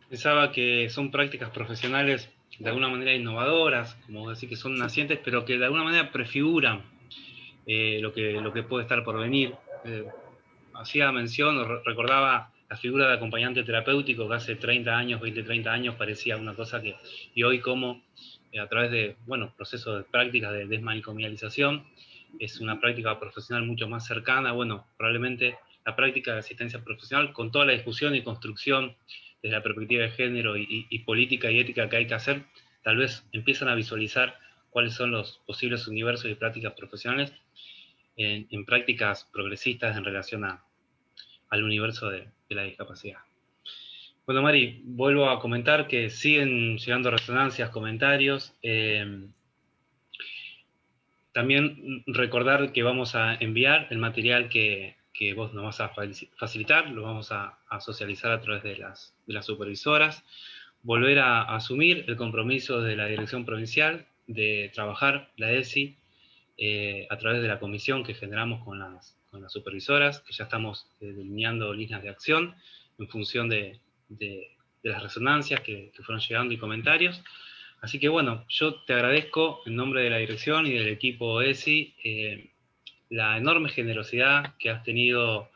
[SPEAKER 1] Pensaba que son prácticas profesionales de alguna manera innovadoras, como decir que son nacientes, pero que de alguna manera prefiguran lo que puede estar por venir. Hacía mención, recordaba la figura de acompañante terapéutico que hace 30 años, 20, 30 años parecía una cosa que, y hoy como a través de, bueno, procesos de prácticas de desmanicomialización, es una práctica profesional mucho más cercana. Bueno, probablemente la práctica de asistencia profesional, con toda la discusión y construcción desde la perspectiva de género y política y ética que hay que hacer, tal vez empiezan a visualizar cuáles son los posibles universos y prácticas profesionales en prácticas progresistas en relación al universo de la discapacidad. Bueno, Mari, vuelvo a comentar que siguen llegando resonancias, comentarios. También recordar que vamos a enviar el material que vos nos vas a facilitar, lo vamos a socializar a través de las supervisoras. Volver a asumir el compromiso de la Dirección Provincial de trabajar la ESI a través de la comisión que generamos con las supervisoras, que ya estamos delineando líneas de acción en función de las resonancias que fueron llegando y comentarios. Así que bueno, yo te agradezco en nombre de la dirección y del equipo ESI la enorme generosidad que has tenido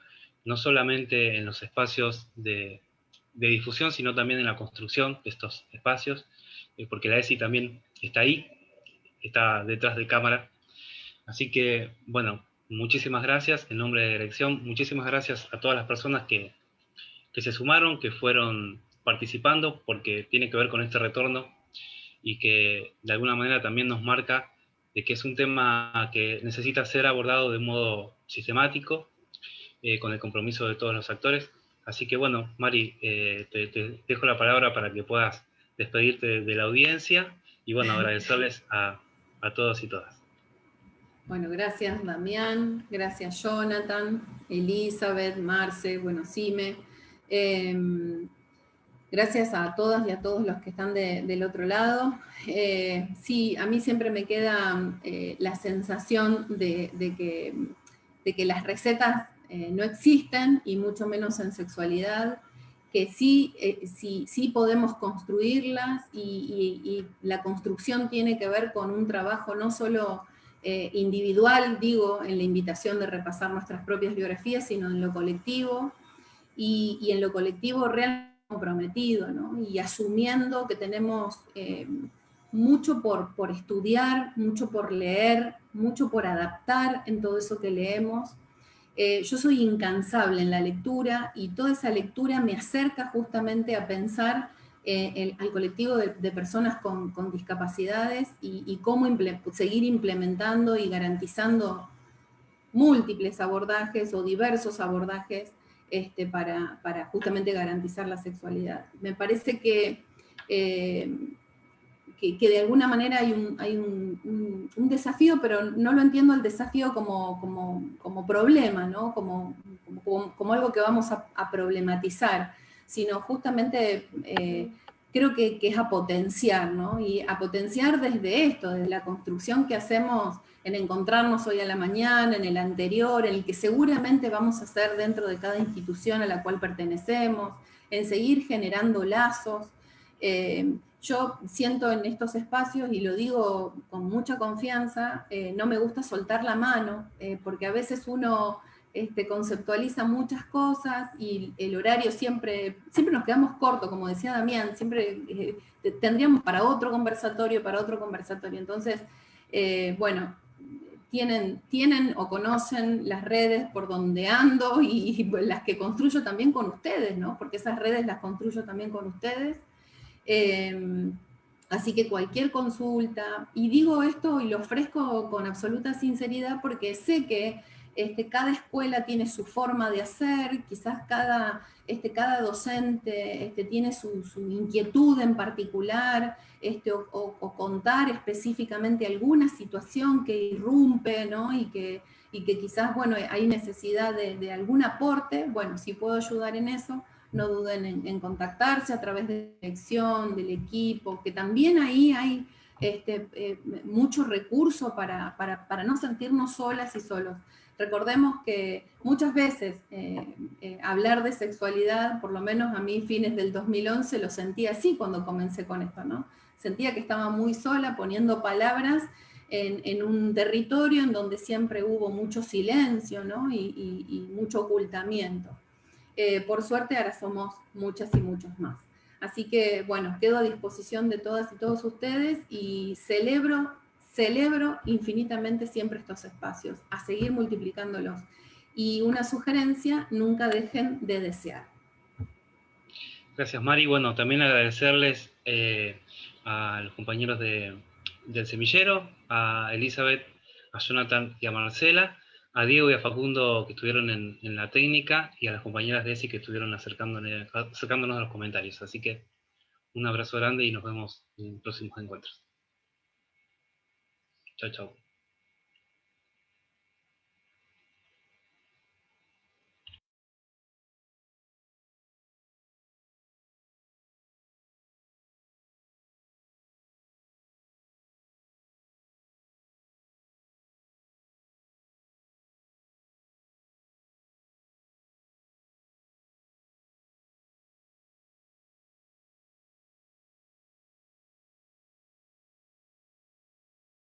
[SPEAKER 1] no solamente en los espacios de difusión, sino también en la construcción de estos espacios, porque la ESI también está ahí, está detrás de cámara. Así que, bueno, muchísimas gracias en nombre de la dirección, muchísimas gracias a todas las personas que se sumaron, que fueron participando, porque tiene que ver con este retorno y que de alguna manera también nos marca de que es un tema que necesita ser abordado de modo sistemático, con el compromiso de todos los actores. Así que bueno, Mari, te dejo la palabra para que puedas despedirte de la audiencia y bueno, agradecerles a todos y todas.
[SPEAKER 3] Bueno, gracias Damián, gracias Jonathan, Elizabeth, Marce, bueno, Sime. Gracias a todas y a todos los que están del otro lado. Sí, a mí siempre me queda la sensación de que las recetas no existen, y mucho menos en sexualidad, que sí podemos construirlas, y la construcción tiene que ver con un trabajo no solo individual, digo, en la invitación de repasar nuestras propias biografías, sino en lo colectivo, y en lo colectivo realmente comprometido, ¿no? Y asumiendo que tenemos mucho por estudiar, mucho por leer, mucho por adaptar en todo eso que leemos. Yo soy incansable en la lectura, y toda esa lectura me acerca justamente a pensar al colectivo de personas con discapacidades y cómo seguir implementando y garantizando múltiples abordajes o diversos abordajes para justamente garantizar la sexualidad. Me parece que de alguna manera hay un desafío, pero no lo entiendo el desafío como problema, ¿no? como algo que vamos a problematizar, sino justamente creo que es a potenciar, ¿no? Y a potenciar desde esto, desde la construcción que hacemos en encontrarnos hoy a la mañana, en el anterior, en el que seguramente vamos a hacer dentro de cada institución a la cual pertenecemos, en seguir generando lazos. Yo siento en estos espacios, y lo digo con mucha confianza, no me gusta soltar la mano, porque a veces uno conceptualiza muchas cosas y el horario siempre nos quedamos cortos, como decía Damián, siempre tendríamos para otro conversatorio. Entonces, bueno, tienen o conocen las redes por donde ando y las que construyo también con ustedes, ¿no? Porque esas redes las construyo también con ustedes. Así que cualquier consulta, y digo esto y lo ofrezco con absoluta sinceridad porque sé que cada escuela tiene su forma de hacer, quizás cada docente tiene su inquietud en particular, o contar específicamente alguna situación que irrumpe, ¿no? y que quizás, bueno, hay necesidad de algún aporte. Bueno, si puedo ayudar en eso, no duden en contactarse a través de la dirección, del equipo, que también ahí hay mucho recurso para no sentirnos solas y solos. Recordemos que muchas veces hablar de sexualidad, por lo menos a mí fines del 2011 lo sentía así cuando comencé con esto, ¿no? Sentía que estaba muy sola poniendo palabras en un territorio en donde siempre hubo mucho silencio, ¿no? y mucho ocultamiento. Por suerte ahora somos muchas y muchos más. Así que, bueno, quedo a disposición de todas y todos ustedes y celebro infinitamente siempre estos espacios, a seguir multiplicándolos. Y una sugerencia, nunca dejen de desear.
[SPEAKER 1] Gracias, Mari. Bueno, también agradecerles a los compañeros del semillero, a Elizabeth, a Jonathan y a Marcela, a Diego y a Facundo que estuvieron en la técnica, y a las compañeras de ESI que estuvieron acercándonos a los comentarios. Así que un abrazo grande y nos vemos en próximos encuentros. Chao, chao.